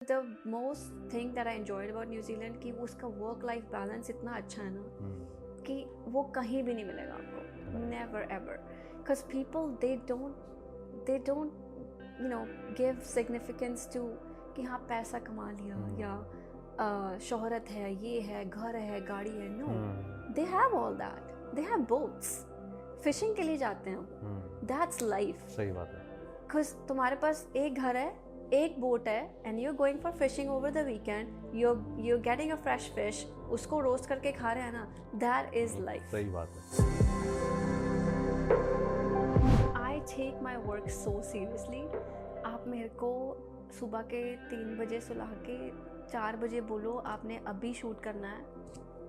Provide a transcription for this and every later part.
The most thing that I enjoyed about New Zealand कि वो उसका वर्क लाइफ बैलेंस इतना अच्छा है ना कि वो कहीं भी नहीं मिलेगा आपको, never ever, because people they don't give significance to कि हाँ पैसा कमा लिया या शोहरत है, ये है, घर है, गाड़ी है। No, they have all that, they have boats, fishing के लिए जाते हैं, दैट्स लाइफ। सही बात है। बिकॉज तुम्हारे पास एक घर है, एक बोट है, and you are going for fishing over the weekend, you are getting a fresh fish, उसको रोस्ट करके खा रहे हैं ना, दैट इज लाइफ। सही बात है। I take my work so seriously. आप मेरे को सुबह के 3 बजे सुला के 4 बजे बोलो आपने अभी शूट करना है,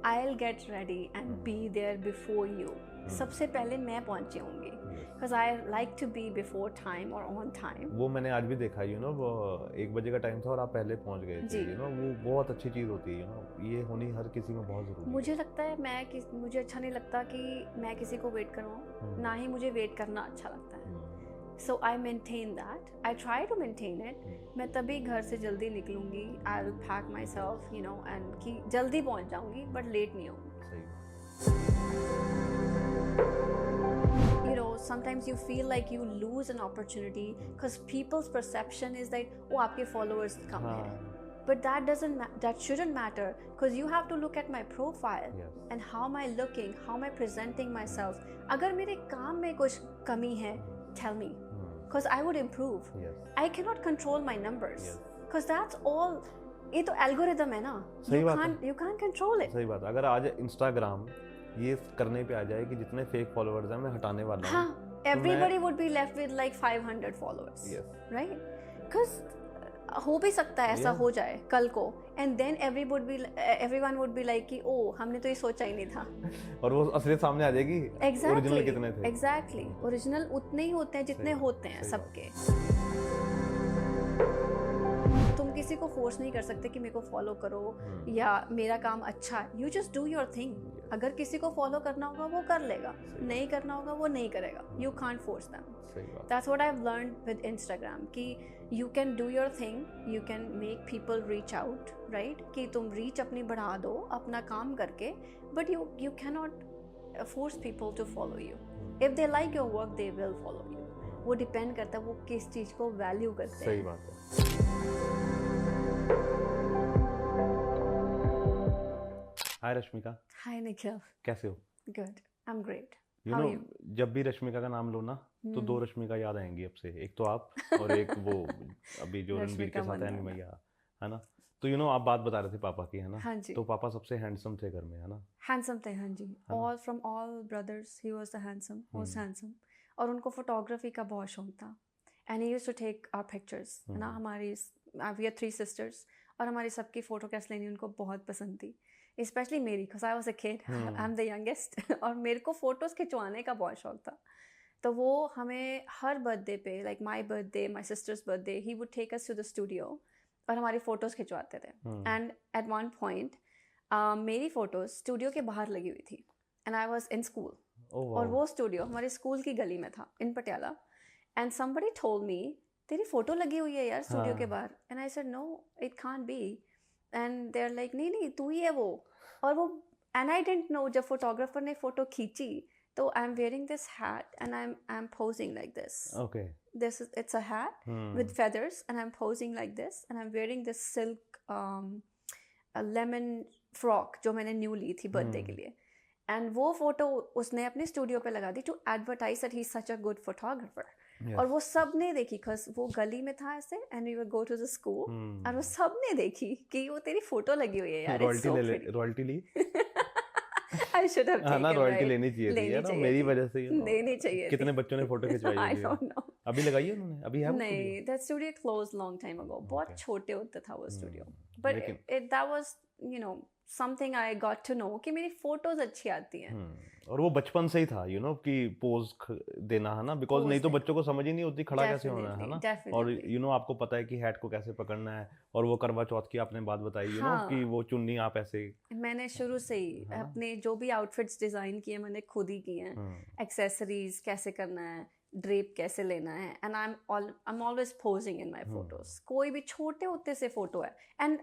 I will get ready and be there before you. सबसे पहले मैं पहुंची होंगी, because I like to be before time और ऑन टाइम। वो मैंने आज भी देखा, वो 1 बजे का टाइम था और आप पहले पहुंच गए थे। वो बहुत अच्छी चीज़ होती है। ये होनी हर किसी में बहुत ज़रूरी है। मुझे लगता है मुझे अच्छा नहीं लगता कि मैं किसी को वेट करवाऊँ, ना ही मुझे वेट करना अच्छा लगता है। So I maintain that, I try to maintain it. मैं तभी घर से जल्दी निकलूंगी, I will pack myself and कि जल्दी पहुंच जाऊंगी बट लेट नहीं होंगी। Sometimes you feel like you lose an opportunity because people's perception is that आपके followers कम हैं, but that shouldn't matter, because you have to look at my profile and how am I looking, how am I presenting myself. अगर मेरे काम में कुछ कमी है, tell me, because I would improve. I cannot control my numbers, because that's all. ये तो algorithm है ना, you can't control it. सही बात। अगर आज Instagram ये करने पे आ जाए कि जितने फेक फॉलोअर्स हैं मैं हटाने वाला हूँ, हाँ, everybody would be left with like 500 followers, right? Because हो भी सकता है ऐसा हो जाए कल को, and then everyone would be like कि ओ हमने तो ये सोचा ही नहीं था, और वो असलियत सामने आ जाएगी। ओरिजिनल कितने थे? एग्जैक्टली, ओरिजिनल उतने ही होते हैं जितने होते हैं सबके। तुम किसी को फोर्स नहीं कर सकते कि मेरे को फॉलो करो या मेरा काम अच्छा, you just do your thing. अगर किसी को फॉलो करना होगा वो कर लेगा, नहीं करना होगा वो नहीं करेगा, you can't force them. That's what I have learned with Instagram कि you can do your thing, you can make people reach out, right? कि तुम रीच अपनी बढ़ा दो अपना काम करके, but you can not force people to follow you. If they like your work they will follow you. वो depend करता है वो किस चीज को वैल्यू करते हैं। सही बात है। हाय रश्मिका। हाय निखिल। कैसे हो? Good, I am great. जब भी रश्मिका का नाम लो ना तो 2 रश्मिका याद आएंगी अब से। एक तो आप और एक वो अभी जो रणबीर के साथ है मैया, है ना? तो आप बात बता रहे थे पापा की, है ना? हाँ जी। तो पापा सबसे हैंडसम थे घर में, है ना? हैंडसम थे, हाँ जी। All from all brothers he was the handsome, most handsome. और उनको फोटोग्राफी का बहुत शौक था, and he used to take our pictures, है ना? हमारी वी आर 3 सिस्टर्स और हमारी सबकी फोटोग्राफ्स लेनी उनको बहुत पसंद थी, स्पेशली मेरी, because I was a kid, I am the youngest और मेरे को फोटोज़ खिंचवाने का बहुत शौक था। तो वो हमें हर बर्थडे पे, like my birthday, my sister's birthday, he would take us to the studio और हमारी फ़ोटोज़ खिंचवाते थे। एंड एट वन पॉइंट मेरी फ़ोटोज़ स्टूडियो के बाहर लगी हुई थी, and I was in school, और वो स्टूडियो हमारे स्कूल की गली में था in Patiala. And somebody told me तेरी फ़ोटो लगी हुई है यार स्टूडियो के बाहर, and I said no it can't be, and they are like नहीं तू ही है वो। और वो, एंड आई डिडंट नो, जब फोटोग्राफर ने फ़ोटो खींची तो I am wearing this hat and I am posing like this. Okay, this is, it's a hat with feathers and I'm posing like this and I'm wearing this silk a lemon frock जो मैंने new ली थी birthday के लिए, and वो photo उसने अपने studio पे लगा दी to advertise that he is such a good photographer. और वो सब ने देखी, बिकॉज वो गली में था ऐसे, and we will go to the school, और वो सब ने देखी कि वो तेरी फोटो लगी हुई है यार। रॉयल्टी ली I should have taken, ना, रॉयल्टी लेनी चाहिए थी ना, मेरी वजह से लेनी चाहिए। कितने बच्चों ने फोटो खिंचवाई I don't know। अभी लगाई है उन्होंने? अभी है नहीं, that studio closed long time ago। बहुत छोटे होता था वो studio, but that was something I got to know कि मेरी फोटोज अच्छी आती हैं। और वो बचपन से ही था कि पोज देना, है ना? बिकॉज नहीं तो बच्चों को समझ ही नहीं होती खड़ा कैसे होना है ना? और आपको पता है कि हैट को कैसे पकड़ना है, और वो करवा चौथ की आपने बात बताई कि वो चुन्नी आप ऐसे। मैंने शुरू से ही अपने जो भी आउटफिट्स डिजाइन किए मैंने खुद ही किए हैं। एक्सेसरीज कैसे करना है, ड्रेप कैसे लेना है, and I am always posing in my photos. कोई भी छोटे होते से फोटो है, एंड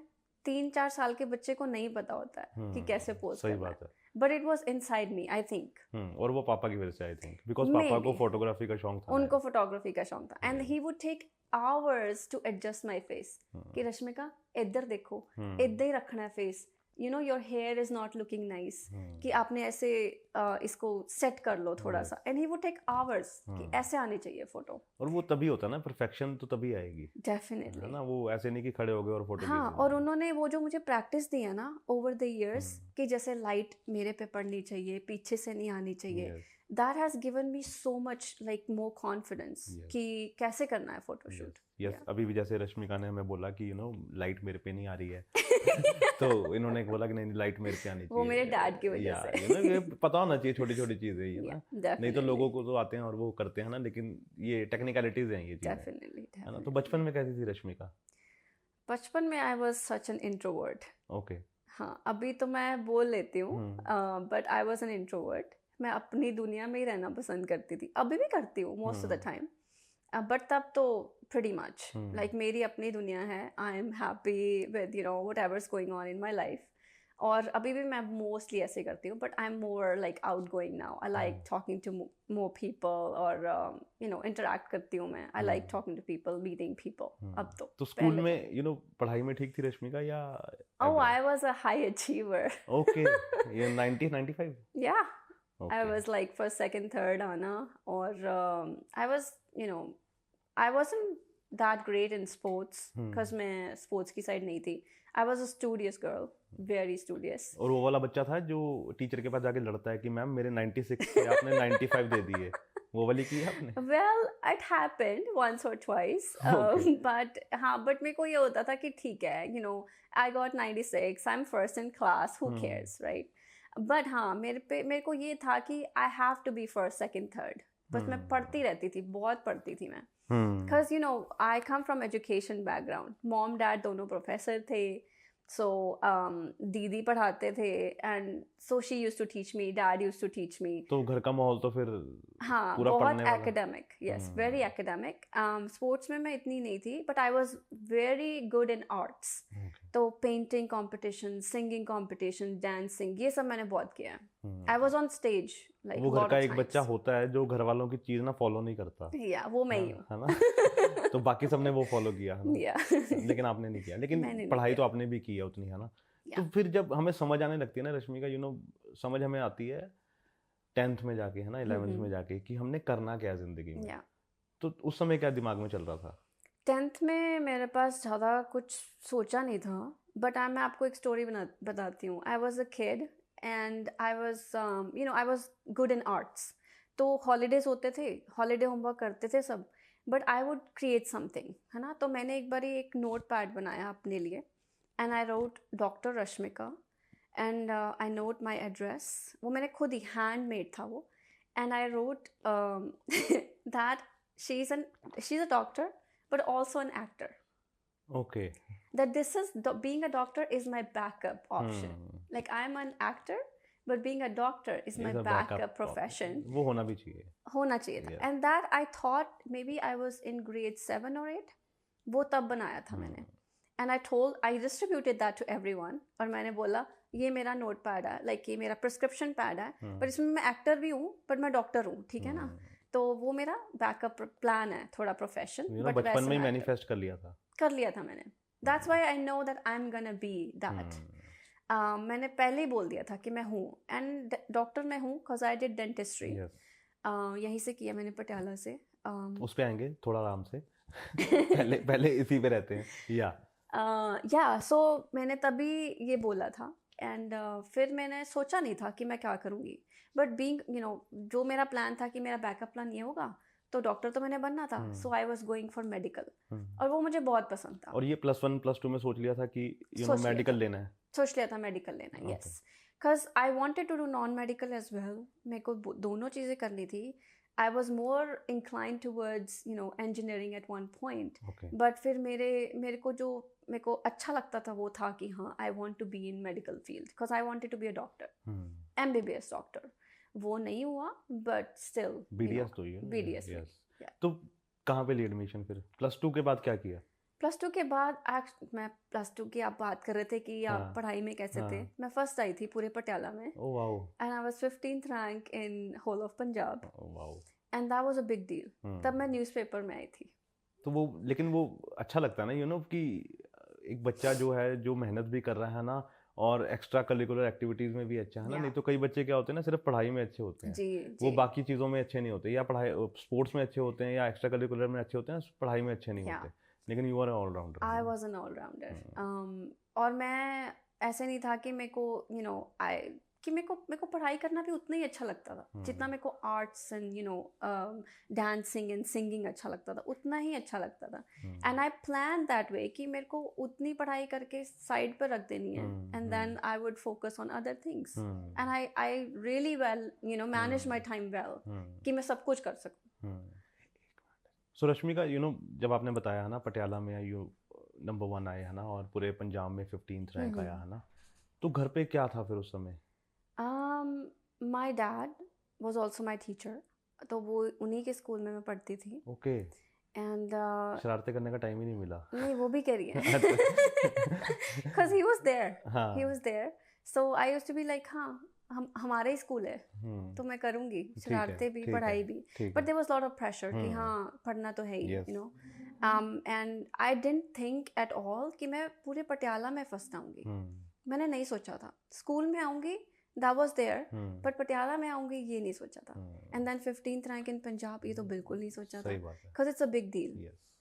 3-4 साल के बच्चे को नहीं पता होता है कि कैसे पोज करना है, but it was inside me, I think. और वो पापा की वजह से, आई थिंक, बिकॉज पापा को फोटोग्राफी का शौक था, उनको फोटोग्राफी का शौक था, and he would take hours to adjust my face कि रश्मिका इधर देखो, इधर ही रखना है face, you know your hair is not looking nice, कि आपने ऐसे इसको सेट कर लो थोड़ा सा, and he would take hours कि ऐसे आनी चाहिए फोटो। और वो तभी होता है ना, परफेक्शन तो तभी आएगी, डेफिनेटली, है ना, वो ऐसे नहीं कि खड़े हो गए और फोटो। हाँ, और उन्होंने वो जो मुझे प्रैक्टिस दी है ना ओवर द इयर्स कि जैसे लाइट मेरे पे पड़नी चाहिए, पीछे से नहीं आनी चाहिए, that has given me so much like more confidence कि कैसे करना है फोटोशूट। अभी भी जैसे रश्मिका ने हमें बोला कि लाइट मेरे पे नहीं आ रही है तो इन्होंने बोला कि नहीं लाइट मेरे पे आनी चाहिए, वो मेरे डैड की वजह से। ये पता होना चाहिए छोटी छोटी चीजें, ये ना, नहीं तो लोगों को तो आते हैं और वो करते हैं ना, लेकिन ये टेक्निकलिटीज हैं, ये चीजें, है ना। तो बचपन में कैसी थी रश्मिका? बचपन में I was such an introvert. Okay. हाँ, अभी तो मैं बोल लेती हूँ, but I was an introvert. मैं अपनी दुनिया में ही रहना पसंद करती थी, अभी भी करती हूँ most of the time, but तब तो pretty much like मेरी अपनी दुनिया है, I am happy with whatever is going on in my life, और अभी भी मैं मोस्टली ऐसे करती हूँ, but I am more like out going now, I like talking to more people, और इंटरेक्ट करती हूँ मैं, I like talking to people, meeting people. अब तो स्कूल में पढ़ाई में ठीक थी रश्मिका या? Oh, I was a high achiever. Okay, ये 90, 95? Yeah. Okay. I was like first, second, third आना, और I was, I wasn't that great in sports because मैं sports की side नहीं थी. I was a studious girl, very studious. और वो वाला बच्चा था जो टीचर के पास जाके लड़ता है कि मैम मेरे 96 थे, आपने 95 दे दिए, वो वाली की आपने? Well, it happened once or twice, but हाँ, but मेरे को ये होता था कि ठीक है, I got 96, I'm first in class, who cares, right? But हाँ, मेरे को ये था कि I have to be first, second, third. बस मैं पढ़ती रहती थी, बहुत पढ़ती थी मैं, because I come from education background, mom dad दोनों प्रोफेसर थे, so दीदी पढ़ाते थे, and so she used to teach me, dad used to teach me. तो घर का माहौल तो फिर हाँ, पूरा बहुत academic, yes, very academic. Sports में मैं इतनी नहीं थी, but I was very good in arts. तो painting competition, singing competition, dancing, ये सब मैंने बहुत किया है. I was on stage like वो घर का एक बच्चा होता है जो घर वालों की चीज ना फॉलो नहीं करता, वो मैं ही हूँ, है ना। तो बाकी सबने वो फॉलो किया, है ना, लेकिन आपने नहीं किया, लेकिन पढ़ाई तो आपने भी की है उतनी, है ना। तो फिर जब हमें समझ आने लगती है ना रश्मिका, समझ हमें आती है 10th में जाके, है ना, 11th में जाके, कि हमने करना क्या है जिंदगी में, तो उस समय क्या दिमाग में चल रहा था? 10th में मेरे पास ज़्यादा कुछ सोचा नहीं था, बट मैं आपको एक स्टोरी बताती हूँ. I was a kid and I was good in arts. तो हॉलीडेज होते थे, हॉलीडे होमवर्क करते थे सब, but I would create something, है ना. तो मैंने एक बार एक नोट पैड बनाया अपने लिए, and I wrote doctor Rashmika, and I note my address. वो मैंने खुद ही हैंड मेड था वो, and I wrote that she is a doctor but also an actor. Okay. That this is being a doctor is my backup option. Like I'm an actor, but being a doctor is my backup profession. वो होना भी चाहिए. होना चाहिए था. And that I thought maybe I was in grade 7 or 8. वो तब बनाया था मैंने. And I distributed that to everyone. और मैंने बोला ये मेरा नोट पैड है, like ये मेरा प्रिस्क्रिप्शन पैड है, पर इसमें मैं एक्टर भी हूँ, बट मैं डॉक्टर हूँ, ठीक है ना. तो वो मेरा बैकअप प्लान है, थोड़ा प्रोफेशन. बचपन में ही मैनिफेस्ट कर लिया था मैंने. That's why I know that I am gonna be that. मैंने पहले ही बोल दिया था कि मैं हूँ, एंड डॉक्टर मैं हूँ बिकॉज आई डिड डेंटिस्ट्री. यहीं से किया मैंने, पटियाला से. उस पे आएंगे थोड़ा आराम से. पहले इसी पे रहते हैं. सो मैंने तभी ये बोला था, एंड फिर मैंने सोचा नहीं था कि मैं क्या करूँगी, बट बीइंग जो मेरा प्लान था कि मेरा बैकअप प्लान ये होगा, तो डॉक्टर तो मैंने बनना था. So I was going for medical, और वो मुझे बहुत पसंद था. और ये +1 +2 में सोच लिया था कि मेडिकल लेना है? सोच लिया था मेडिकल लेना है, yes, because I wanted to do non medical as well. मेरे को दोनों चीज़ें करनी थी. I was more inclined towards engineering at one point. But फिर मेरे को अच्छा लगता था वो था कि हाँ, I want to be in medical field because I wanted to be a doctor, MBBS doctor. वो नहीं हुआ, बट स्टिल BDS तो ही है। BDS। तो कहाँ पे ली एडमिशन फिर? +2 के बाद क्या किया? +2 के बाद मैं +2 की आप बात कर रहे थे कि आप पढ़ाई में कैसे थे। मैं फर्स्ट आई थी पूरे पटियाला में। Oh wow. And I was 15th rank in whole of Punjab. Oh wow. And that was a big deal. तब मैं न्यूज़पेपर में आई थी। तो वो, लेकिन वो अच्छा लगता है ना, कि एक बच्चा जो है, जो मेहनत भी कर रहा है ना, और एक्स्ट्रा करिकुलर एक्टिविटीज में भी अच्छा है ना। नहीं तो कई बच्चे क्या होते हैं ना, सिर्फ पढ़ाई में अच्छे होते हैं, वो बाकी चीज़ों में अच्छे नहीं होते, या पढ़ाई स्पोर्ट्स में अच्छे होते हैं, या एक्स्ट्रा करिकुलर में अच्छे होते हैं, पढ़ाई में अच्छे नहीं होते। लेकिन you are allrounder. I was an allrounder. और मैं ऐसे नहीं था कि मेरे को मेरे को पढ़ाई करना भी उतना ही अच्छा लगता था जितना मेरे को arts and dancing and singing अच्छा लगता था, उतना ही अच्छा लगता था। And I plan that way कि मेरे को उतनी पढ़ाई करके साइड पर रख देनी है, and then I would focus on other things. And I really well manage my time well कि मैं सब कुछ कर सकूँ। सो रश्मिका, जब आपने बताया ना पटियाला में यू नंबर 1 आए है ना, और पूरे पंजाब में 15th रैंक आया है ना, तो घर पे क्या था फिर उस समय? My dad was also my teacher, तो वो उन्हीं के स्कूल में मैं पढ़ती थी। ओके। एंड शरारतें करने का टाइम ही नहीं मिला। नहीं, वो भी कह रही है, because he was there, so I used to be like हाँ हमारे ही स्कूल है तो मैं करूँगी शरारतें भी पढ़ाई भी, but there was lot of pressure कि हाँ पढ़ना तो है ही, and I didn't think at all कि मैं पूरे पटियाला में फर्स्ट आऊँगी। मैंने नहीं सोचा था। स्कूल में आऊँगी, that was there, but Patiala में आऊँगी ये नहीं सोचा था। and then 15th rank in Punjab, ये तो बिल्कुल नहीं सोचा था, because it's a big deal,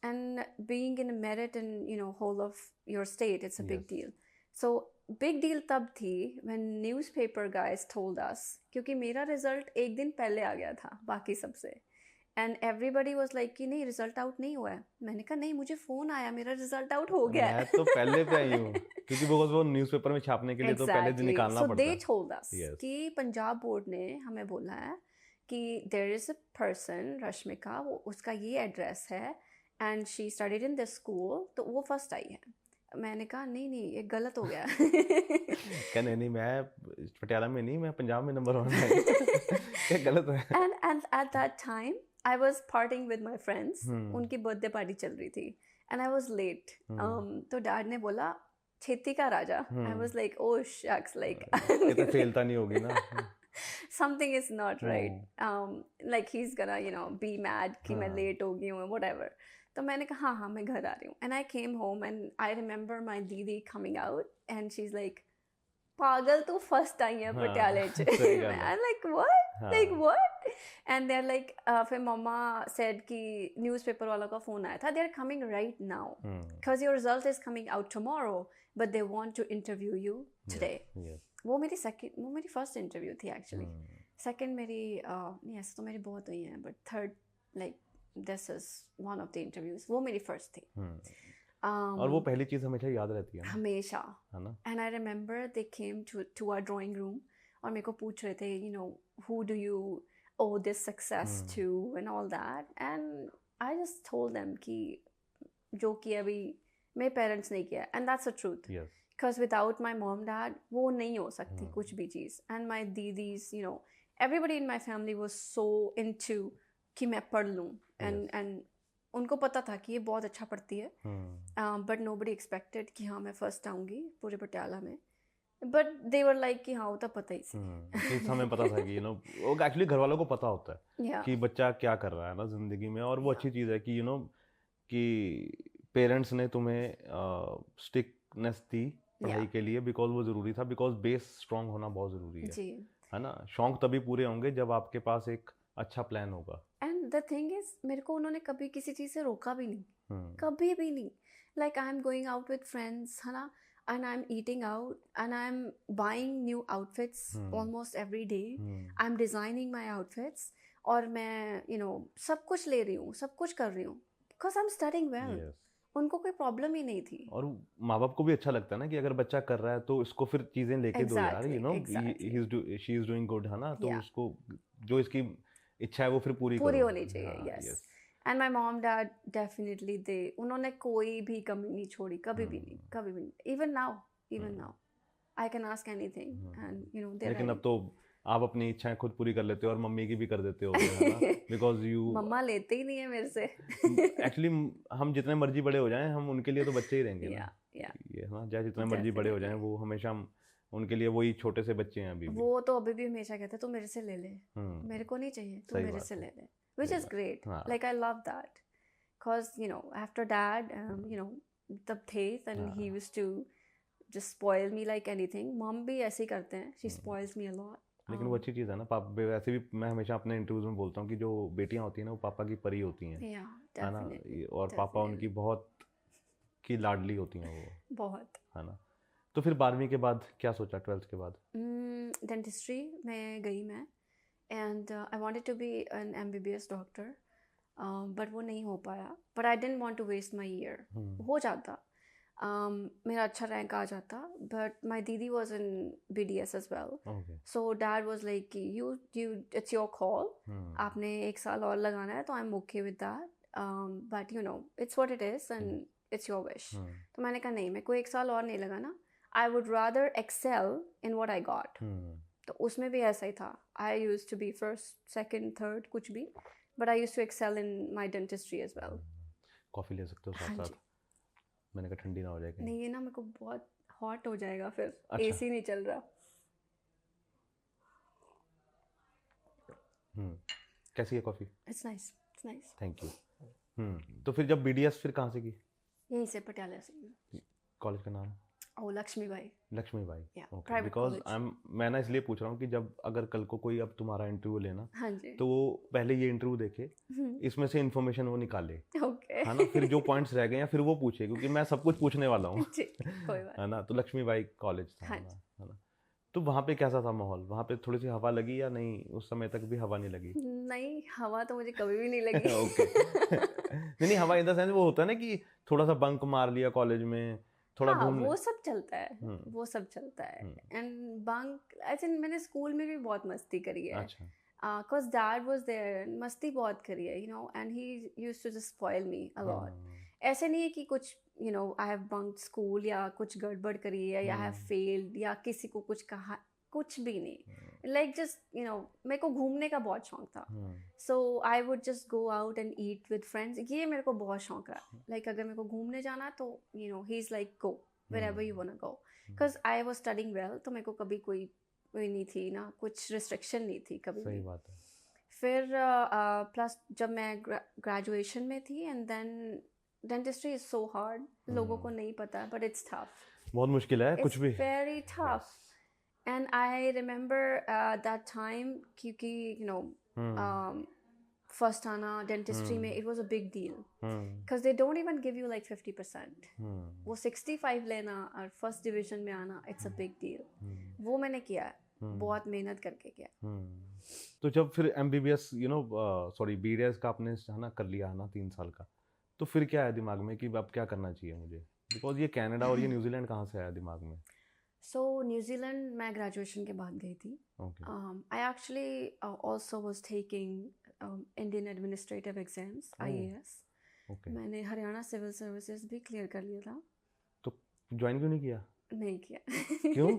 and being in a merit in whole of your state, it's a big deal. So big deal तब थी when newspaper guys told us, क्योंकि मेरा रिजल्ट एक दिन पहले आ गया था बाकी सबसे, एंड एवरीबडी वाज लाइक कि नहीं रिजल्ट आउट नहीं हुआ है। मैंने कहा नहीं, मुझे फोन आया मेरा रिजल्ट आउट हो गया है। मैं तो पहले पे आई हूँ क्योंकि वो न्यूज़पेपर में छापने के लिए तो पहले दिन निकालना पड़ता है। So they told us कि पंजाब बोर्ड ने हमें बोला है कि there is a person Rashmika, वो उसका ये एड्रेस है and she studied in this school, तो वो फर्स्ट आई है। मैंने कहा नहीं ये गलत हो गया। कहने नहीं, मैं पटियाला में नहीं, मैं पंजाब में नंबर 1 है। क्या गलत है। and at that time I was partying with my friends, उनकी बर्थडे पार्टी चल रही थी, and I was late. तो डैड ने बोला छेती का राजा। I was like oh shucks, like ये तो फेलता नहीं होगी ना। something is not right. Like he's gonna be mad कि मैं late हो गई हूँ, whatever. तो मैंने कहा हाँ मैं घर आ रही हूँ, and I came home and I remember my दीदी coming out and she's like पागल तू फर्स्ट आई है पटियाले च। I'm like what? Like what? And they're like फिर मम्मा said कि न्यूज़पेपर वालों का फोन आया था, they're coming right now because your result is coming out tomorrow but they want to interview you today. वो मेरी फर्स्ट इंटरव्यू थी actually. Second मेरी नहीं, ऐसे तो मेरी बहुत हुई हैं, but third like this is one of the interviews, वो मेरी फर्स्ट थी। और वो पहली चीज हमेशा याद रहती है ना? हमेशा, है ना? And I remember they came to our drawing room और मेरे को पूछ रहे थे who do you owe this success to and all that, and I just told them कि जो किया अभी मेरे पेरेंट्स ने किया, and that's the truth. Because without my mom dad वो नहीं हो सकती कुछ भी चीज़, and my didis everybody in my family was so into कि मैं पढ़ लूँ, and उनको पता था कि ये बहुत अच्छा पढ़ती है, बट nobody expected कि हाँ मैं फर्स्ट आऊँगी पूरे पटियाला में, बट दे वर लाइक कि हाँ वो तो पता ही थी। हमें पता था कि वो एक्चुअली घर वालों को पता होता है कि बच्चा क्या कर रहा है ना जिंदगी में, और वो अच्छी चीज़ है कि कि पेरेंट्स ने तुम्हें स्टिकनेस दी पढ़ाई के लिए, बिकॉज वो ज़रूरी था, बिकॉज बेस स्ट्रांग होना बहुत ज़रूरी है ना। शौक तभी पूरे होंगे जब आपके पास एक अच्छा प्लान होगा। एंड द थिंग इज मेरे को उन्होंने कभी किसी चीज़ से रोका भी नहीं, कभी भी नहीं। Like I am going out with friends, है ना, and I'm eating out and I'm buying new outfits almost every day. I'm designing my outfits और मैं सब कुछ ले रही हूँ, सब कुछ कर रही हूँ because I'm studying well. उनको कोई प्रॉब्लम ही नहीं थी। और माँ बाप को भी अच्छा लगता है ना कि अगर बच्चा कर रहा है तो इसको फिर चीजें लेके दो यार, she is doing good, है ना, तो उसको जो इसकी इच्छा है वो फिर पूरी होनी चाहिए। yes. And my mom dad definitely उन्होंने कोई भी कमी नहीं छोड़ी, कभी भी नहीं। Even now I can ask anything and लेकिन अब तो आप अपनी इच्छाएं खुद पूरी कर लेते हो और मम्मी की भी कर देते हो, है ना, बिकॉज यू मम्मा लेते ही नहीं है मेरे से। एक्चुअली हम जितने मर्जी बड़े हो जाएं हम उनके लिए तो बच्चे ही रहेंगे ना, या ये है ना, चाहे जितने मर्जी बड़े हो जाएं वो हमेशा हम उनके लिए वही छोटे से बच्चे हैं अभी भी। वो तो अभी भी हमेशा कहते हैं तू मेरे से ले ले, मेरे को नहीं चाहिए, तू मेरे से ले ले, which is great. Like I love that, cause you know after dad, you know तब थे and he used to just spoil me like anything. Mom भी ऐसे ही करते हैं, she spoils me a lot. लेकिन वो अच्छी चीज़ है ना, पापा वैसे भी मैं हमेशा अपने इंटरव्यूज में बोलता हूँ कि जो बेटियाँ होती हैं ना वो पापा की परी होती हैं, है ना, और पापा उनकी बहुत की लाडली होती हैं वो, बहुत, है ना। तो फिर 12वीं के बाद क्या सोचा, 12th के बाद? डेंटिस्ट्री में गई मैं, and I wanted to be an MBBS doctor, but वो नहीं हो पाया, but I didn't want to waste my year. हो जाता, मेरा अच्छा रैंक आ जाता, but my didi was in BDS as well, so dad was like you it's your call, आपने 1 साल और लगाना है तो I am okay with that, but you know it's what it is and it's your wish. तो मैंने कहा नहीं, मेरे को 1 साल और नहीं लगाना, I would rather excel in what I got. तो उसमें भी ऐसा ही था, I used to be first second third कुछ भी, but I used to excel in my dentistry as well. Coffee ले सकते हो साथ साथ? मैंने कहा ठंडी ना हो जाएगी। नहीं, ये ना मेरे को बहुत हॉट हो जाएगा फिर। अच्छा। AC नहीं चल रहा। कैसी है coffee? It's nice, it's nice, thank you. तो फिर जब BDS फिर कहाँ से की? यहीं से, पटियाला से। कॉलेज का नाम? लक्ष्मीबाई। लक्ष्मीबाई, ओके। बिकॉज मैं ना इसलिए पूछ रहा हूँ कि जब अगर कल को कोई अब तुम्हारा इंटरव्यू लेना, हाँ जी, तो वो पहले ये इंटरव्यू देखे, इसमें से इन्फॉर्मेशन वो निकाले, ओके, है ना, फिर जो पॉइंट्स रह गए या फिर वो पूछे, क्योंकि मैं सब कुछ पूछने वाला हूँ, है ना। तो लक्ष्मीबाई कॉलेज था, है ना। तो वहाँ पे कैसा था माहौल? वहाँ पे थोड़ी सी हवा लगी या नहीं? उस समय तक भी हवा नहीं लगी? नहीं, हवा तो मुझे कभी भी नहीं लगी। ओके। नहीं, हवा इन द सेंस वो होता है ना कि थोड़ा सा बंक मार लिया कॉलेज में, थोड़ा घूमने, वो सब चलता है, वो सब चलता है। एंड बंक, आई थिंक मैंने स्कूल में भी बहुत मस्ती करी है। अच्छा। Cause dad was there, मस्ती बहुत करी है, you know, and he used to just spoil me a lot. ऐसे नहीं है कि कुछ you know I have bunked school या कुछ गड़बड़ करी है या I have failed या किसी को कुछ कहा, कुछ भी नहीं। Like just you know मेरे को घूमने का बहुत शौक था, so I would just go out and eat with friends. ये मेरे को बहुत शौक है। Like अगर मेरे को घूमने जाना तो you know he's like go wherever you wanna go. Cause I was studying well, तो मेरे को कभी कोई नहीं थी ना, कुछ रिस्ट्रिक्शन नहीं थी कभी। सही बात है। फिर प्लस जब मैं ग्रेजुएशन में थी, and then dentistry is so hard, लोगों को नहीं पता, बट इट्स टफ, बहुत मुश्किल है, कुछ भी very tough. And I remember that time, क्योंकि यू नो फर्स्ट आना डेंटिस्ट्री में, it was a big deal, because they don't even give you like 50%, वो 65 लेना और फर्स्ट डिवीजन में आना, इट्स अ बिग डील। वो मैंने किया, बहुत मेहनत करके किया। तो जब फिर MBBS you know sorry BDS का आपने है ना कर लिया है ना 3 साल का, तो फिर क्या आया दिमाग में कि अब क्या करना चाहिए मुझे? बिकॉज ये कनाडा और ये न्यूजीलैंड कहाँ से आया दिमाग में? सो न्यूजीलैंड मैं ग्रेजुएशन के बाद गई थी। I actually also was taking Indian administrative exams, IAS। मैंने हरियाणा सिविल सर्विसेज भी क्लियर कर लिया था। तो ज्वाइन क्यों नहीं किया? नहीं किया। क्यों?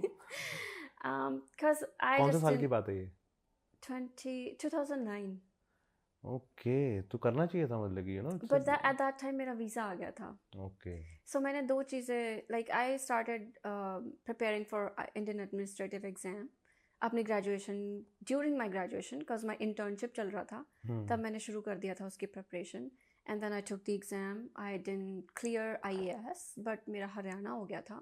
Because I कौन से साल की बात है ये? 2009। ओके, तो करना चाहिए था, मतलब you know, but at that time मेरा वीज़ा आ गया था। ओके, सो मैंने 2 चीज़ें, like I started preparing for Indian administrative exam अपनी graduation, during my graduation, because my internship चल रहा था, तब मैंने शुरू कर दिया था उसकी preparation. And then I took the exam, I didn't clear IAS, but मेरा हरियाणा हो गया था,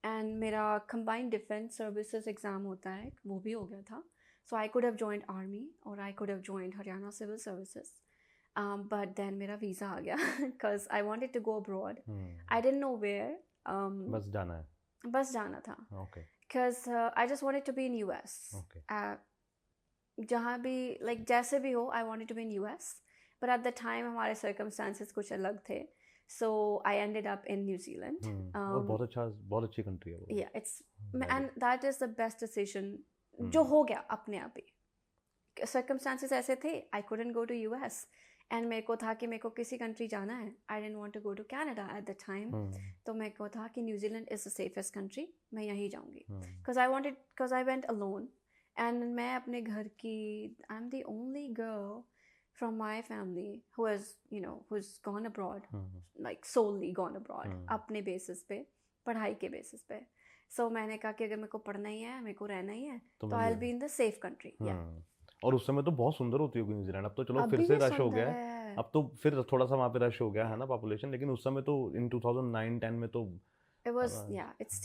एंड मेरा कंबाइंड डिफेंस सर्विसेज एग्ज़ाम होता है, वो भी हो गया था। So I could have joined army or I could have joined Haryana Civil Services, but then मेरा वीज़ा आ गया because I wanted to go abroad. I didn't know where. बस जाना है, बस जाना था। Okay. Because I just wanted to be in US. Okay. जहाँ भी like जैसे भी हो, I wanted to be in US. But at the time हमारे circumstances कुछ अलग थे. So I ended up in New Zealand. और बहुत अच्छी कंट्री है वो। Yeah, it's and that is the best decision जो हो गया अपने आप ही। सर्कमस्टांसेस ऐसे थे, I couldn't go to US, and मेरे को था कि मेरे को किसी कंट्री जाना है, I didn't want to go to Canada at the time. तो मेरे को था कि New Zealand is the safest country, मैं यहीं जाऊंगी, because I went alone, and मैं अपने घर की, I am the only girl from my family who who's gone abroad, like solely gone abroad, अपने बेसिस पे, पढ़ाई के बेसिस पे. So मैंने कहा कि अगर मेरे को पढ़ना ही है, मेरे को रहना ही है, तो I'll be in the safe country. और उस समय तो बहुत सुंदर होती होगी न्यूजीलैंड. अब तो चलो फिर से रश हो गया है, अब तो फिर थोड़ा सा वहाँ पे रश हो गया है ना पॉपुलेशन, लेकिन उस समय तो इन 2009-10 में तो it was it's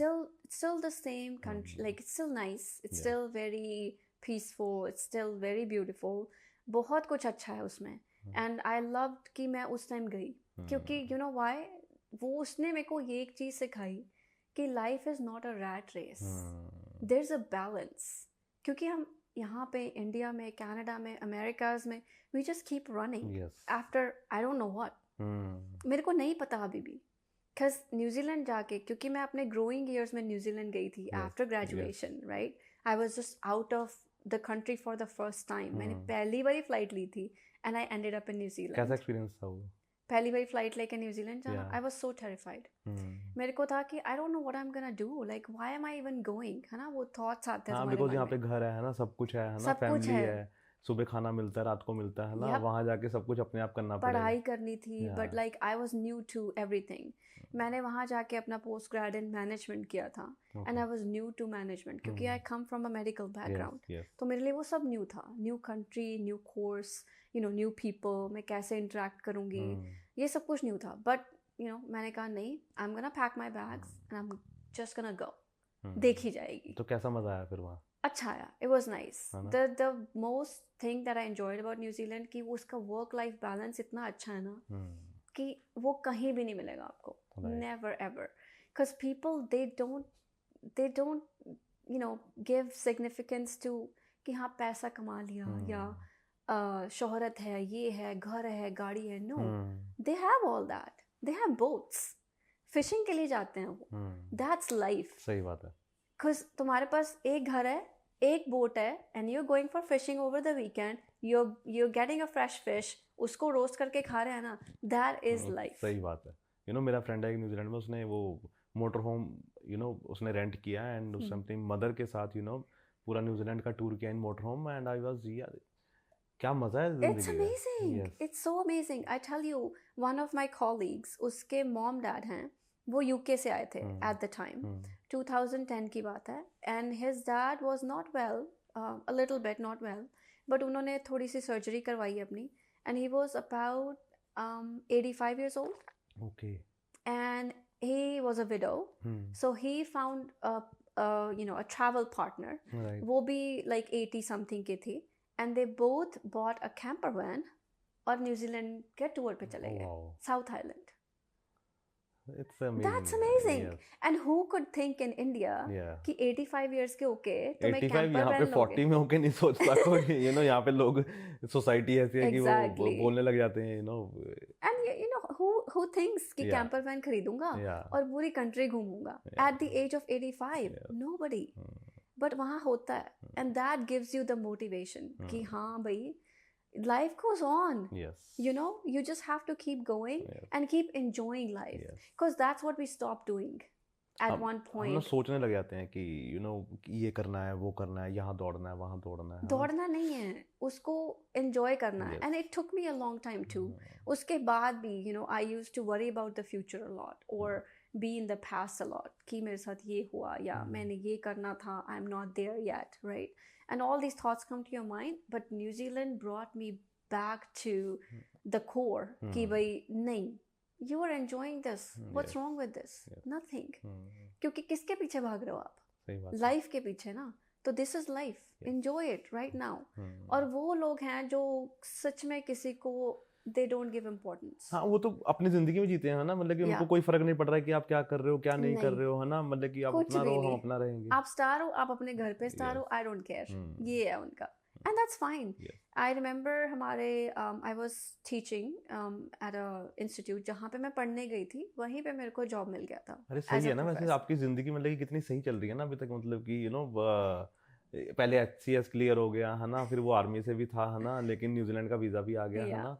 still the same country, like it's still nice, it's still very peaceful, it's still very beautiful. बहुत कुछ अच्छा है उसमें. एंड आई लव्ड कि मैं उस टाइम गई, क्योंकि यू नो व्हाई, वो उसने मेरे को ये एक चीज़ सिखाई कि life is not a rat race, there is a balance. क्योंकि हम यहाँ पे इंडिया में, कनाडा में, अमेरिकाज में, we just keep running after I don't know what. मेरे को नहीं पता अभी भी, बिकॉज न्यूजीलैंड जाके, क्योंकि मैं अपने ग्रोइंग ईयर्स में न्यूजीलैंड गई थी after graduation, right. I was just out of the country for the first time. मैंने पहली बारी फ्लाइट ली थी and I ended up in New Zealand. कैसा एक्सपीरियंस था वो? पहली बारी फ्लाइट लेके न्यूजीलैंड जाना, I was so terrified. मेरे को था कि I don't know what I'm gonna do, like why am I even going, है ना, वो thoughts आते हैं तुम्हारे मन में. बिकॉज़ यहाँ पे घर है ना, सब कुछ है ना, फैमिली है, सुबह खाना मिलता है, रात को मिलता है ना, वहाँ जाके सब कुछ अपने आप करना पड़ेगा. पढ़ाई करनी थी, but like I was new to everything. मैंने वहाँ जाके अपना पोस्ट ग्रेड इन मैनेजमेंट किया था, and I was new to management, क्योंकि I come from a medical background. तो मेरे लिए वो सब न्यू था, new country, new course, you know, new people, मैं कैसे इंटरेक्ट करूँगी, ये सब कुछ न्यू था. बट यू नो, मैंने कहा नहीं, आई am gonna pack my bags and I am just gonna go, देखी जाएगी. तो कैसा मजा आया फिर वहाँ? अच्छा आया, it was nice. The most thing that I enjoyed about New Zealand कि वो उसका वर्क लाइफ बैलेंस इतना अच्छा है ना, कि वो कहीं भी नहीं मिलेगा आपको. Never ever, because people they don't you know give significance to कि हाँ पैसा कमा लिया या शोहरत है, ये है, घर है, गाड़ी है. No, they have all that. They have boats. Fishing के लिए जाते हैं वो. That's life. सही बात है. Because तुम्हारे पास एक घर है, एक बोट है, and you're going for fishing over the weekend. You're getting a fresh fish. उसको रोस्ट करके खा रहे हैं ना. That is life. सही बात है. यू नो, मेरा फ्रेंड है न्यूजीलैंड में, उसने वो मोटर होम यू नो उसने रेंट किया एंड उस अपनी मदर के साथ यू नो पूरा न्यूजीलैंड का टूर किया in motor home. And I was, यार क्या मजा है जिंदगी में. It's amazing, it's so amazing. I tell you, one of my colleagues, उसके मॉम डैड हैं, वो यूके से आए थे एट द टाइम. 2010 की बात है. And his dad was not well, a little bit not well, but उन्होंने थोड़ी सी सर्जरी करवाई अपनी, and he was about 85 years old. Okay. And he was a widow, so he found a travel partner. Right. वो भी like 80 something के थे, and they both bought a camper van और New Zealand के टूर पे चले गए, south island. It's amazing. That's amazing. Yes. And who could think in India कि 85 years के होके तुम्हें कैंपर वैन यहाँ पे 40 में होके नहीं सोचता कोई. यू नो, यहाँ पे लोग, सोसाइटी ऐसी है कि वो बोलने लग जाते हैं, you no. And you know who thinks कि कैंपर वैन खरीदूंगा और पूरी कंट्री घूमूंगा at the age of 85? Nobody. But वहाँ होता है, and that gives you the motivation कि हाँ भाई, life goes on. Yes. You know, you just have to keep going and keep enjoying life, because that's what we stop doing at one point. हम सोचने लग जाते हैं कि you know ये करना है, वो करना है, यहाँ दौड़ना है, वहाँ दौड़ना है. दौड़ना नहीं है, उसको enjoy करना है. And it took me a long time too. उसके बाद भी, you know, I used to worry about the future a lot, or be in the past a lot, कि मेरे साथ ये हुआ, या मैंने ये करना था, I'm not there yet, right? And all these thoughts come to your mind, but New Zealand brought me back to the core कि भाई नहीं, you are enjoying this, what's wrong with this? Nothing. क्योंकि किसके पीछे भाग रहे हो आप? लाइफ के पीछे ना. तो this is life, enjoy it right now. और वो लोग हैं जो सच में किसी को they don't give importance. हाँ, वो तो अपनी जिंदगी में जीते हैं ना, मतलब कि उनको कोई फर्क नहीं पड़ रहा है कि आप क्या कर रहे हो, क्या नहीं कर रहे हो, है ना, मतलब कि आप अपना रहो, हम अपना रहेंगे. आप स्टार हो, आप अपने घर पे स्टार हो, I don't care. ये है उनका. And that's fine. I remember हमारे I was teaching at a institute जहाँ पे मैं पढ़ने गई थी, वहीं पे मेरे को जॉब मिल गया था. अरे सही है ना. वैसे आपकी जिंदगी मतलब कि कितनी सही चल रही है ना अभी तक, मतलब कि यू नो पहले HCS क्लियर हो गया है ना, फिर वो आर्मी से भी था, है ना, लेकिन न्यूजीलैंड का वीजा भी आ गया, है ना.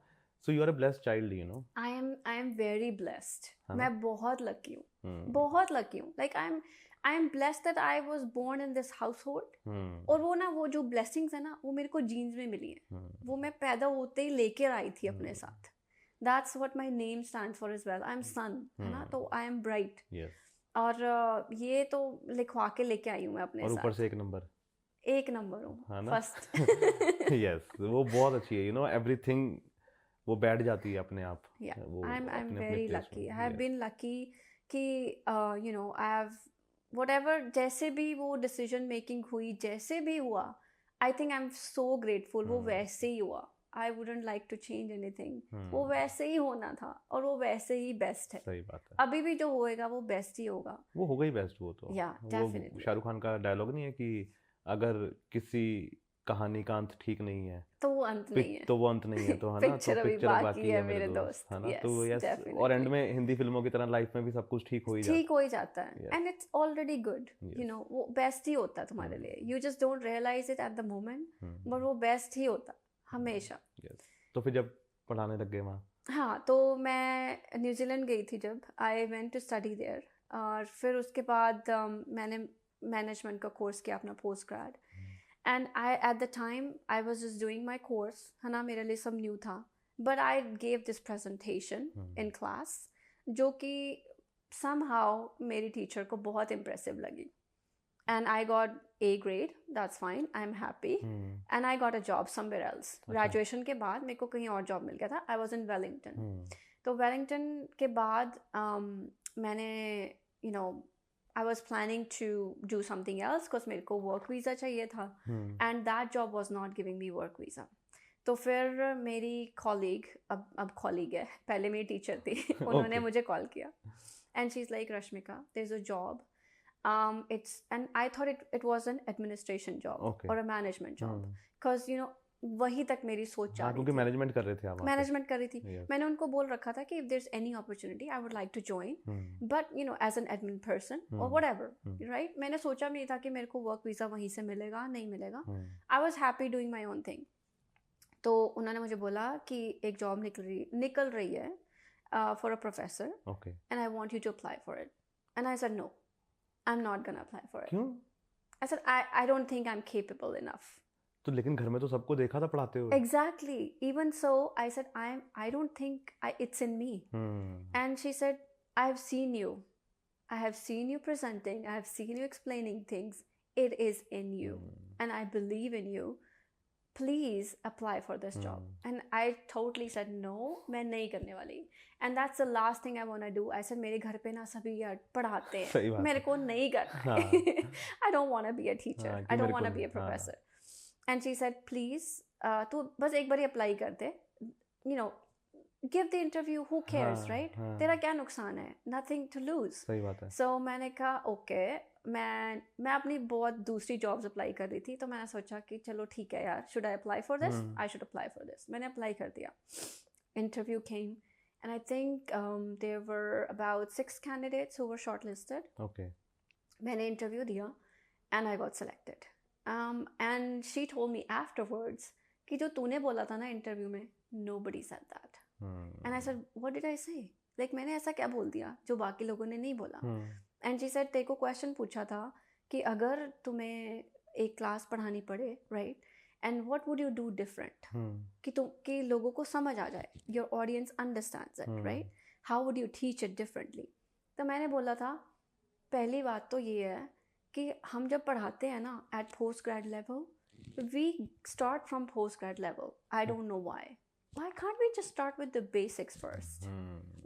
So you are a blessed child, you know. I am very blessed. मैं बहुत लकी हूँ. बहुत लकी हूँ. Like I am blessed that I was born in this household. और वो जो blessings है ना, वो मेरे को जीन्स में मिली है. वो मैं पैदा होते ही लेकर आई थी अपने साथ. That's what my name stands for as well. I'm sun, है ना, तो I am bright. Yes. और ये तो लिखवा के लेके आई हूँ मैं अपने साथ. और ऊपर से एक नंबर हूँ, फर्स्ट. Yes, वो बहुत अच्छी है. You know, everything वो बैठ जाती है अपने आप. Yeah, I'm very lucky. I have been lucky कि you know, I have whatever, जैसे भी वो decision making हुई, जैसे भी हुआ, I think I'm so grateful. वो वैसे ही हुआ. I wouldn't like to change anything. वो वैसे ही होना था और वो वैसे ही बेस्ट है. सही बात है. अभी भी जो होएगा वो बेस्ट ही होगा. वो होगा ही बेस्ट. वो तो डेफिनेटली. शाहरुख खान का डायलॉग नहीं है कि अगर किसी कहानी का अंत ठीक नहीं है तो वो अंत नहीं है. तो वो अंत नहीं है. तो है ना, तो पिक्चर बाकी है मेरे दोस्त, है ना. तो यस, और एंड में हिंदी फिल्मों की तरह लाइफ में भी सब कुछ ठीक हो ही जाता है. And it's already good. You know, वो बेस्ट ही होता है तुम्हारे लिए. You just don't realise it at the moment, but वो बेस्ट ही होता हमेशा. तो फिर जब पढ़ाने लग गए वहाँ? हाँ, तो मैं न्यूजीलैंड गई थी जब. I went to study there. और फिर उसके बाद मैंने मैनेजमेंट का कोर्स किया, अपना post grade. And I eight the time I was just doing my course, है ना, मेरे लिए सब न्यू था. But I gave this presentation in class जो कि समहाउ मेरी टीचर को बहुत इम्प्रेसिव लगी. And I got A grade, that's fine, I'm happy. And I got a job somewhere else. Graduation के बाद मेरे को कहीं और job मिल गया था. I was in Wellington. तो Wellington के बाद मैंने, you know, I was planning to do something else because मेरे को work visa चाहिए था. And that job was not giving me work visa. तो फिर मेरी colleague, अब colleague है, पहले मेरी teacher थी, उन्होंने मुझे call किया. And she's like, Rashmika, there's a job. It's, and I thought it was an administration job or a management job because you know वही तक मेरी सोच जा रही थी. क्योंकि मैनेजमेंट कर रहे थे आप. मैनेजमेंट कर रही थी. मैंने उनको बोल रखा था कि if there's any opportunity I would like to join, but you know as an admin person or whatever, right? मैंने सोचा नहीं था कि मेरे को वर्क वीज़ा वहीं से मिलेगा, नहीं मिलेगा. I was happy doing my own thing. तो उन्होंने मुझे बोला कि एक जॉब निकल रही है for a professor, and I want you to apply for it. And I said no. I'm not gonna apply for it. क्यों? I said I don't think I'm capable enough. तो लेकिन घर में तो सबको देखा था पढ़ाते हुए. Exactly. Even so, I said I don't think it's in me. And she said, I've seen you. I have seen you presenting. I have seen you explaining things. It is in you, and I believe in you. Please apply for this job. And I totally said no, मैं नहीं करने वाली. And that's the last thing I want to do. I said मेरे घर पे ना सभी यार पढ़ाते हैं, मेरे को नहीं करना है. I don't want to be a teacher. I don't want to be a professor. And she said, please, तू बस एक बार अप्लाई कर दे. You know, give the interview. Who cares, right? तेरा क्या नुकसान है? Nothing to lose. सही बात है. So मैंने कहा okay. मैं अपनी बहुत दूसरी जॉब्स अप्लाई कर रही थी, तो मैंने सोचा कि चलो ठीक है यार, should I apply for this? I should apply for this. मैंने अप्लाई कर दिया. Interview came and I think there were about 6 candidates who were shortlisted. मैंने इंटरव्यू दिया and I got selected. And she told me afterwards कि जो तूने बोला था ना इंटरव्यू में, nobody said that. And I said what did I say? Like मैंने ऐसा क्या बोल दिया जो बाकी लोगों ने नहीं बोला? एंड शी सेड तेरे को क्वेश्चन पूछा था कि अगर तुम्हें एक क्लास पढ़ानी पड़े, right, and what would you do different कि लोगों को समझ आ जाए, your audience understands it, right, how would you teach it differently? तो मैंने बोला था पहली बात तो ये है कि हम जब पढ़ाते हैं ना at post grade level, we start from post grade level. I don't know why can't we just start with the basics first?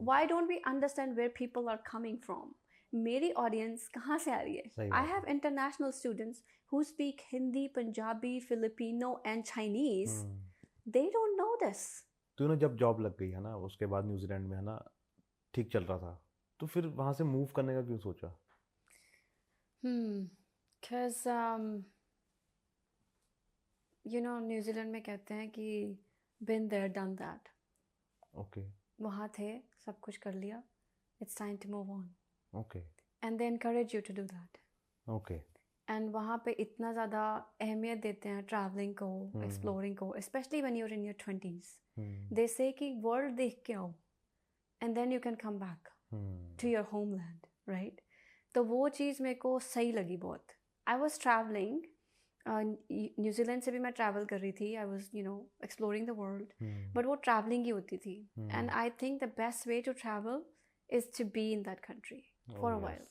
Why don't we understand where people are coming from? मेरी audience कहाँ से आ रही है? I have international students who speak Hindi, Punjabi, Filipino and Chinese. They don't know this. तो ना जब job लग गई है ना, उसके बाद न्यूजीलैंड में, है ना, ठीक चल रहा था, तो फिर वहाँ से मूव करने का क्यों सोचा? Because you know, न्यूजीलैंड में कहते हैं कि been there, done that. Okay. वहाँ थे, सब कुछ कर लिया. It's time to move on. Okay. And they encourage you to do that. Okay. And वहाँ पे इतना ज़्यादा अहमियत देते हैं traveling को, exploring को, especially when you're in your 20s. They say कि world देख के आओ, and then you can come back to your homeland. Right. तो वो चीज़ मेरे को सही लगी बहुत. आई वॉज ट्रैवलिंग, न्यूजीलैंड से भी मैं ट्रैवल कर रही थी. I was exploring the world, but वो ट्रैवलिंग ही होती थी. And I think the best way to travel is to be in that country for a while.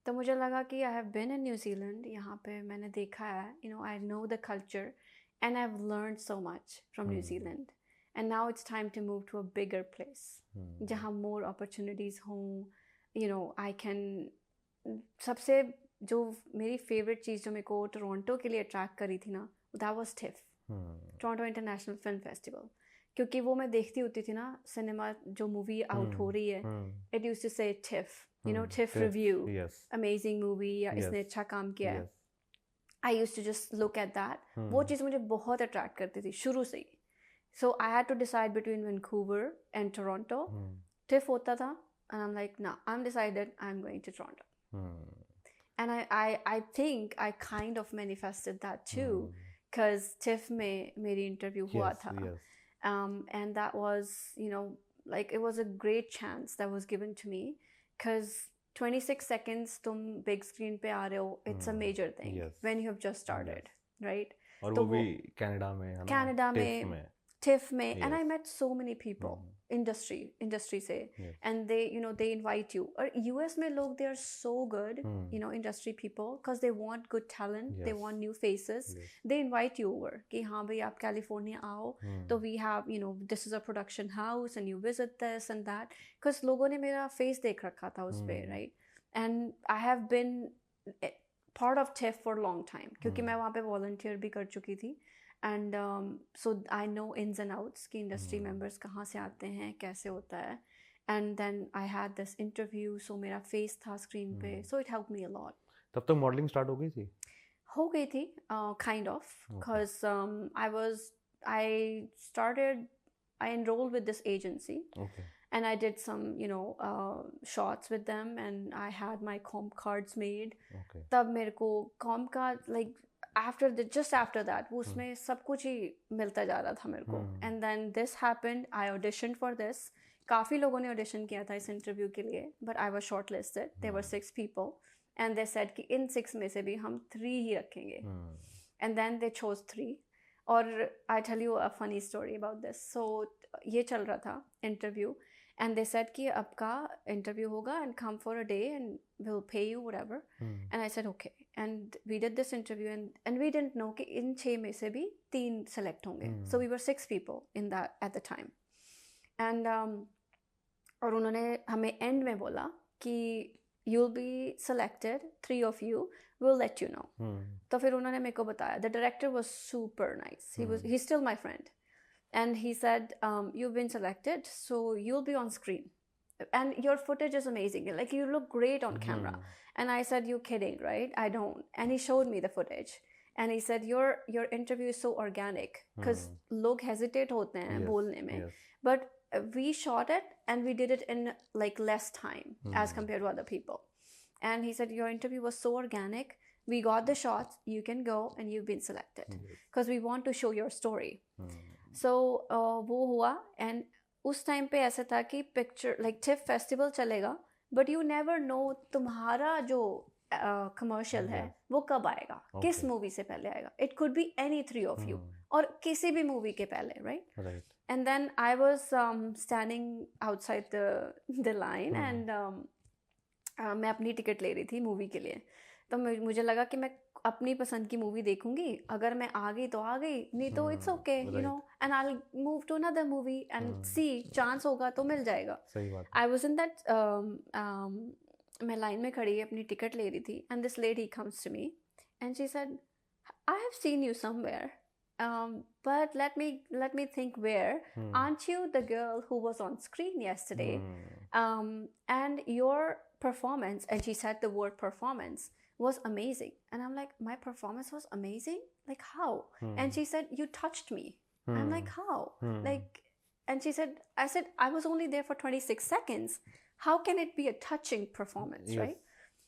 तो मुझे लगा कि I have been in New Zealand, यहाँ पे मैंने देखा है, I know the culture and I have learned so much from New Zealand. And now it's time to move to a bigger place जहाँ मोर अपॉर्चुनिटीज़ हों. आई कैन, सबसे जो मेरी फेवरेट चीज़ जो मेरे को टोरंटो के लिए अट्रैक्ट करी थी ना, that was tiff, Toronto international film festival. क्योंकि वो मैं देखती होती थी ना, सिनेमा जो मूवी आउट हो रही है, it used to say TIFF, TIFF review, amazing movie, या इसने अच्छा काम किया है. I used to just look at that. वो चीज़ मुझे बहुत अट्रैक्ट करती थी शुरू से ही. So I had to decide between Vancouver and Toronto. TIFF होता था and I'm like, no, I'm decided I'm going to Toronto. And I think I kind of manifested that too, because TIFF में मेरी interview हुआ था. And that was, like it was a great chance that was given to me, because 26 seconds तुम big screen पे आ रहे हो, it's a major thing when you have just started, right? और वो भी कनाडा में, है ना? कनाडा में, TIFF में, and I met so many people. industry से, and they invite you. और US में लोग, they are so good, industry people, because they want good talent, they want new faces. They invite you over कि हाँ भाई आप California आओ, तो we have, this is a production house and you visit this and that, because लोगों ने मेरा face देख रखा था उस पे, right? And I have been part of TIFF for a long time, क्योंकि मैं वहाँ पे volunteer भी कर चुकी थी. And so I know ins and outs कि industry members कहाँ से आते हैं, कैसे होता है. And then I had this interview, so मेरा face था screen पे, so it helped me a lot. तब तक modeling start हो गई थी? हो गई थी, kind of, because I enrolled with this agency. Okay. And I did some, shots with them, and I had my comp cards made. Okay. तब मेरे को comp card, like, just after that, उसमें सब कुछ ही मिलता जा रहा था मेरे को. And then this happened, I auditioned for this. काफ़ी लोगों ने audition किया था इस interview के लिए, but I was shortlisted. There were 6 people, and they said कि इन 6 में से भी हम 3 ही रखेंगे. And then they chose 3. और I tell you a funny story about this. So ये चल रहा था interview, and they said कि आपका interview होगा and come for a day and we'll pay you whatever. And I said okay. And we did this interview, and we didn't know कि इन 6 में से भी 3 select होंगे. So we were 6 people in that at the time. And और उन्होंने हमें end में बोला कि you'll be selected, 3 of you, we'll let you know. तो फिर उन्होंने मेरे को बताया. The director was super nice. He's still my friend. And he said, you've been selected, so you'll be on screen. And your footage is amazing. Like, you look great on camera. And I said, you're kidding, right? I don't. And he showed me the footage. And he said, your interview is so organic. Because log hesitate hote hain bolne mein. But we shot it, and we did it in, like, less time as compared to other people. And he said, your interview was so organic. We got the shots. You can go, and you've been selected. Because we want to show your story. So वो हुआ. And उस time पे ऐसा था कि picture, like TIFF festival चलेगा, but you never know तुम्हारा जो कमर्शियल है वो कब आएगा, किस मूवी से पहले आएगा. It could be any 3 of you, और किसी भी मूवी के पहले, right. And then I was standing outside the line, and मैं अपनी टिकट ले रही थी मूवी के लिए. तो मुझे लगा कि मैं अपनी पसंद की मूवी देखूंगी, अगर मैं आ गई तो आ गई, नहीं तो it's okay, and I will move to another movie and see, chance होगा तो मिल जाएगा. आई वाज इन दैट, मैं लाइन में खड़ी अपनी टिकट ले रही थी, and this lady comes to me and she said, I have seen you somewhere, but let me think, where aren't you the girl who was on screen yesterday? And your performance, and she said the word performance, was amazing. And I'm like, my performance was amazing? Like, how? And she said, you touched me. I'm like, how? Like, and she said, I said, I was only there for 26 seconds. How can it be a touching performance, right?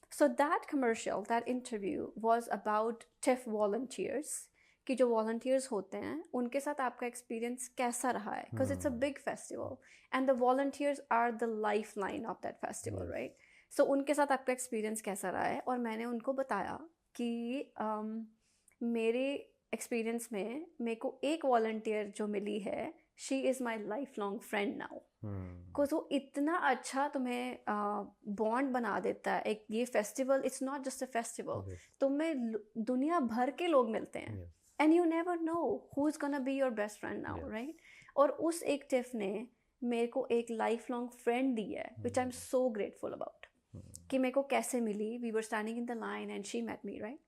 So that commercial, that interview was about TIFF volunteers. कि जो volunteers होते हैं उनके साथ आपका experience कैसा रहा है, because it's a big festival, and the volunteers are the lifeline of that festival, right? सो उनके साथ आपका एक्सपीरियंस कैसा रहा है? और मैंने उनको बताया कि मेरे एक्सपीरियंस में मेरे को एक वॉलंटियर जो मिली है, she is my life long friend now, because वो इतना अच्छा तुम्हें बॉन्ड बना देता है। एक ये festival, it's not just a festival, तुम्हें दुनिया भर के लोग मिलते हैं, and you never know who is gonna be your best friend now, right? और उस एक टिफ ने मेरे को एक लाइफ लॉन्ग फ्रेंड दी है, which I am so grateful about. कि मेरे को कैसे मिली, we were standing in the line and she met me, right?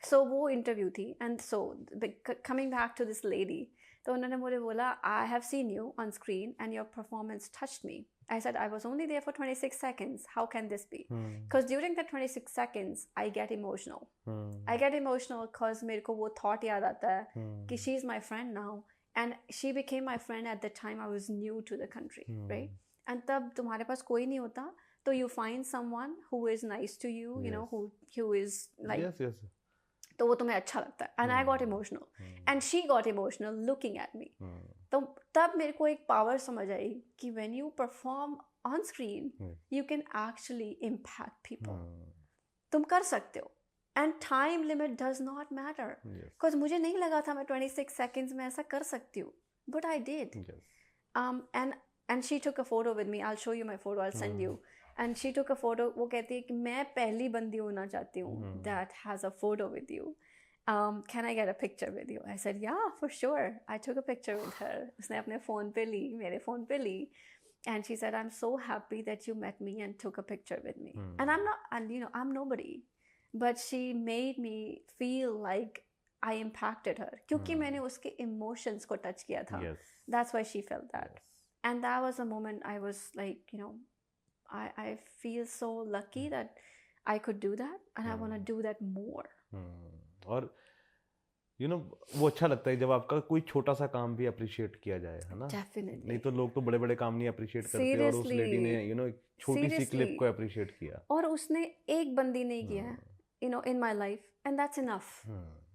So वो इंटरव्यू थी, and so coming back to this lady, तो उन्होंने मुझे बोला, I have seen you on screen and your performance touched me. I said, I was only there for 26 seconds. How can this be? Because during the 26 seconds, I get emotional. I get emotional because मेरे को वो thought याद आता है कि she is my friend now. And she became my friend at the time I was new to the country, right? And तब तुम्हारे पास कोई नहीं होता, तो you find someone who is nice to you, you know, who is like... Yes. तो वो तुम्हें अच्छा लगता है. And I got emotional. And she got emotional looking at me. तो तब मेरे को एक पावर समझ आई कि when you perform on screen, you can actually impact people. तुम कर सकते हो. And time limit does not matter. Because मुझे नहीं लगा था मैं 26 seconds में ऐसा कर सकती हूँ. But I did. And she took a photo with me. I'll show you my photo. I'll send you. And she took a photo. वो कहती है कि मैं पहली बंदी होना चाहती हूँ that has a photo with you. Can I get a picture with you? I said, yeah, for sure. I took a picture with her. उसने अपने फ़ोन पे ली, मेरे फ़ोन पे ली. And she said, I'm so happy that you met me and took a picture with me. And I'm not, and you know, I'm nobody. But she made me feel like I impacted her. क्योंकि मैंने उसके emotions को touch किया था. That's why she felt that. And that was a moment I was like, you know, I feel so lucky that I could do that. And I want to do that more. और you know, वो अच्छा लगता है जब आपका कोई छोटा सा काम भी अप्रिशिएट किया जाए, है ना? Definitely. नहीं तो लोग तो बड़े बड़े काम नहीं अप्रिशिएट करते, और उस लेडी ने you know एक छोटी सी क्लिप को अप्रिशिएट किया, और उसने एक बंदी नहीं किया है, you know, in my life, and that's enough.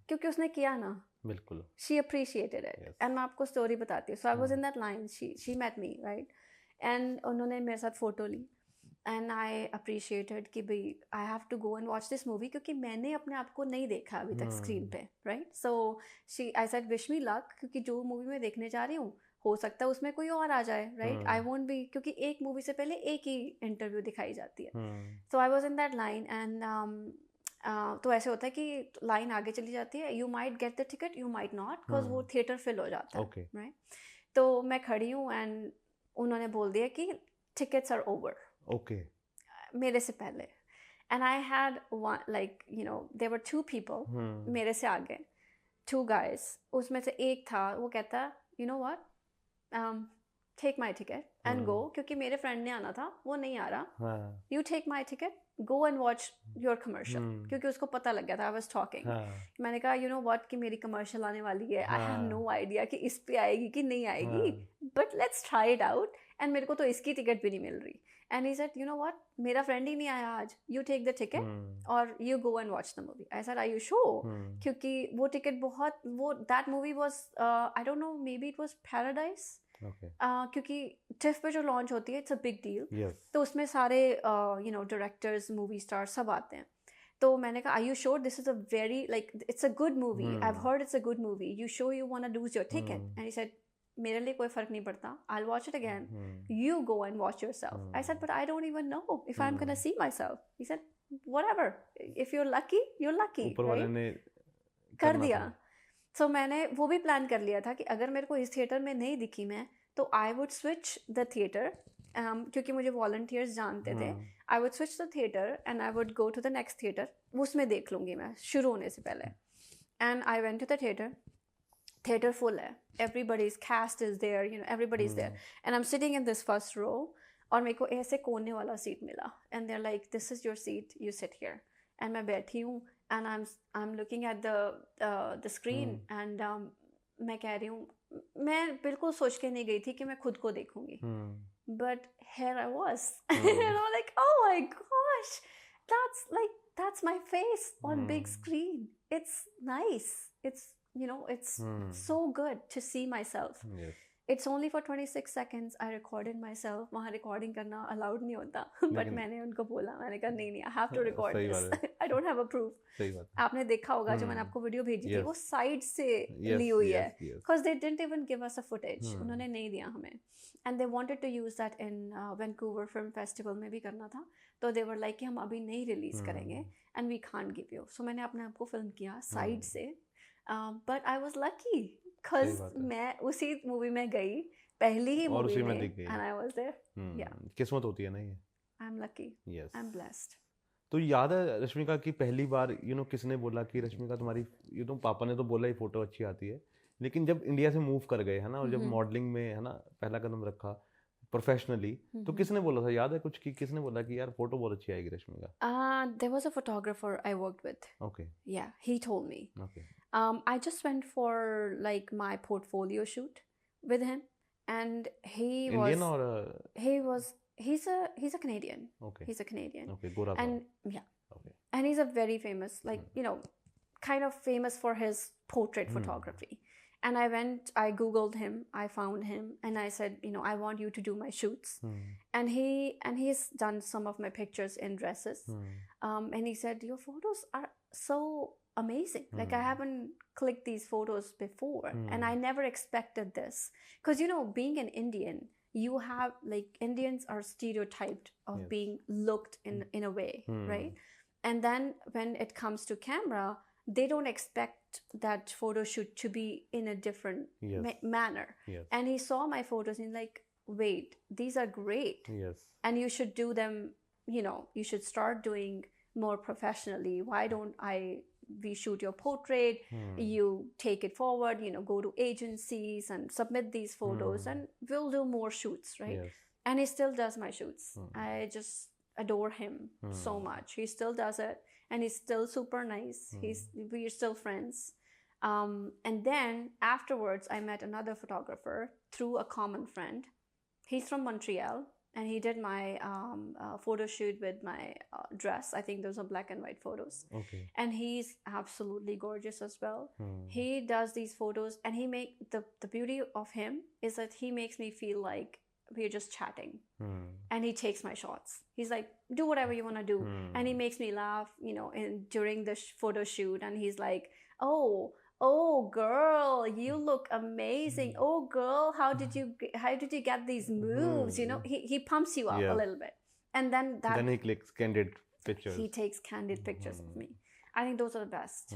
क्योंकि उसने किया ना, बिल्कुल, she appreciated it. And मैं आपको स्टोरी बताती हूँ. So I was in that line, she met me, right? And उन्होंने मेरे साथ फोटो ली. And I appreciated कि भाई I have to go and watch this movie, क्योंकि मैंने अपने आप को नहीं देखा अभी तक स्क्रीन पे, right? So I said wish me luck, क्योंकि जो मूवी मैं देखने जा रही हूँ हो सकता है उसमें कोई और आ जाए, right? I won't be, क्योंकि एक मूवी से पहले एक ही इंटरव्यू दिखाई जाती है. So I was in that line and तो ऐसे होता है कि लाइन आगे चली जाती है, you might get the ticket, you might not, because वो थिएटर फिल हो जाता है, right? तो मैं खड़ी हूँ and उन्होंने बोल दिया कि tickets are over. Okay. मेरे से पहले. And I had one, like, you know, there were two people मेरे से आगे, two guys. उसमें से एक था, वो कहता, you know what, take my ticket and go, क्योंकि मेरे फ्रेंड ने आना था, वो नहीं आ रहा. You take my ticket, go and watch your commercial. क्योंकि उसको पता लग गया था, I was talking. मैंने कहा, you know what, कि मेरी commercial आने वाली है. I have no idea कि इस पे आएगी कि नहीं आएगी, but let's try it out. And मेरे को तो इसकी टिकट भी नहीं मिल रही. And he said, you know what, मेरा फ्रेंड ही नहीं आया आज, you take the ticket or you go and watch the movie. I said, are you sure? क्योंकि वो टिकट बहुत, वो that movie was, I don't know, maybe it was Paradise. क्योंकि TIFF पे जो लॉन्च होती है, it's a big deal. तो उसमें सारे you know, directors, movie stars सब आते हैं. तो मैंने कहा, are you sure this is a very, like, it's a good movie. I've heard it's a good movie. You sure you want to lose your ticket? And he said, मेरे लिए कोई फ़र्क नहीं पड़ता. I'll watch it again. You go and watch yourself. I said, but I don't even know if I'm gonna see myself. He said, whatever. If you're lucky, you're lucky. ऊपर वाले ने कर दिया. So मैंने वो भी प्लान कर लिया था कि अगर मेरे को इस थिएटर में नहीं दिखी मैं, तो I would switch the theater. क्योंकि मुझे volunteers जानते थे. I would switch the theater and I would go to the next theater. उसमें देख लूँगी मैं शुरू होने से पहले. And I went to the theater. Theater full है, everybody's cast is there, you know, everybody's there, and I'm sitting in this first row, और मेरे को ऐसे कोने वाला सीट मिला, and they're like, this is your seat, you sit here, and मैं बैठी हूँ, and I'm looking at the screen, and मैं कह रही हूँ, मैं बिल्कुल सोच के नहीं गई थी कि मैं खुद को देखूंगी, but here I was, and I'm like, oh my gosh, that's my face on big screen. It's nice, it's, you know, it's so good to see myself. It's only for 26 seconds. I recorded myself. वहाँ recording करना allowed नहीं होता. But मैंने उनको बोला, मैंने कहा नहीं, I have to record this. I don't have a proof. सही बात है. आपने देखा होगा जो मैंने आपको वीडियो भेजी थी, वो साइड से ली हुई है. Because they didn't even give us a footage. उन्होंने नहीं दिया हमें. And they wanted to use that in Vancouver Film Festival में भी करना था. तो they were like कि हम अभी नहीं release करेंगे and we can't give you. So मैंने अपने आप को film किया साइड से. But I was lucky. Because मैं उसी मूवी में गई पहली ही मूवी में and I was there. Yeah. किस्मत होती है ना ये. I'm lucky. Yes. I'm blessed. तो याद है रश्मिका की पहली बार किसने बोला कि रश्मिका तुम्हारी पापा ने तो बोला ही फोटो अच्छी आती है, लेकिन जब इंडिया से मूव कर गए है ना और जब मॉडलिंग में है ना पहला कदम रखा प्रोफेशनली, तो किसने बोला था, याद है कुछ कि किसने बोला कि यार फोटो बहुत अच्छी आएगी Rashmika? There was a photographer I worked with. Okay. Yeah, he told me. Okay. I just went for like my portfolio shoot with him, and he Indian was he's a Canadian. Okay. He's a Canadian. Okay, Gorath. And yeah. Okay. And he's a very famous, like kind of famous for his portrait photography. And I Googled him, I found him, and I said, I want you to do my shoots. And he's done some of my pictures in dresses. And he said, your photos are so amazing. Like I haven't clicked these photos before, and I never expected this. Because, being an Indian, you have, like, Indians are stereotyped of being looked in a way, right? And then when it comes to camera, they don't expect that photo shoot to be in a different manner. Yes. And he saw my photos and he's like, wait, these are great. Yes. And you should do them, you should start doing more professionally. Why don't we shoot your portrait, you take it forward, go to agencies and submit these photos and we'll do more shoots, right? Yes. And he still does my shoots. I just adore him so much. He still does it. And he's still super nice. We're still friends. And then afterwards, I met another photographer through a common friend. He's from Montreal, and he did my photo shoot with my dress. I think those are black and white photos. Okay. And he's absolutely gorgeous as well. He does these photos, and the beauty of him is that he makes me feel like we're just chatting. And he takes my shots. He's like, do whatever you want to do. And he makes me laugh, during the photo shoot. And he's like, oh girl, you look amazing. Oh girl, how did you get these moves? He pumps you up a little bit. And then he clicks candid pictures. He takes candid pictures of me. I think those are the best.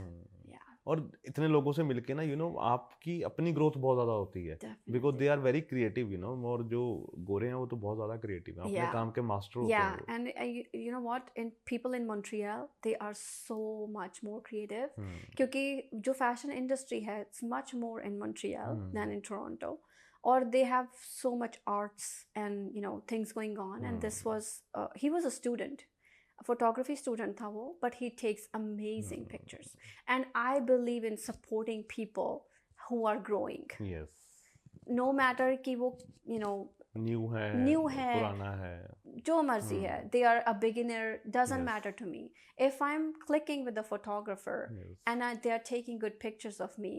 Yeah. और इतने लोगों से मिलके ना आपकी अपनी growth बहुत ज्यादा होती है, because they are very creative और जो गोरे हैं वो तो बहुत ज्यादा क्रिएटिव हैं, अपने काम के मास्टर होते हैं. And you know what, in people in Montreal they are so much more creative, क्योंकि जो फैशन इंडस्ट्री है it's much more in Montreal than in Toronto, or they have so much arts and things going on. And this was he was a student, a photography student tha wo, but he takes amazing pictures. And I believe in supporting people who are growing. Yes. No matter ki wo new hai purana hai, jo marzi hai, they are a beginner, doesn't matter to me. If I'm clicking with the photographer and they are taking good pictures of me,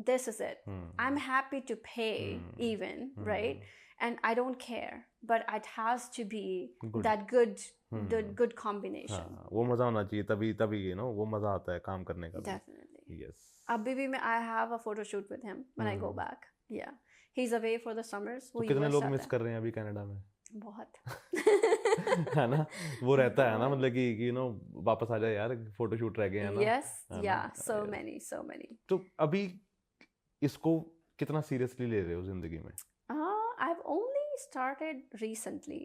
this is it. I'm happy to pay even, right? And I don't care, but it has to be that good combination. वो मजा होना चाहिए, तभी वो मजा आता है काम करने का. Definitely. Yes. अभी भी I have a photo shoot with him when I go back. Yeah. He's away for the summers. तो कितने लोग मिस कर रहे हैं अभी कनाडा में? बहुत. है ना, वो रहता है ना, मतलब कि वापस आ जाए यार, फोटो शूट रह गए हैं ना. Yes. Yeah. So many. तो अभी इसको कितना सीरियसली ले रहे हो जिंदगी में? I've only started recently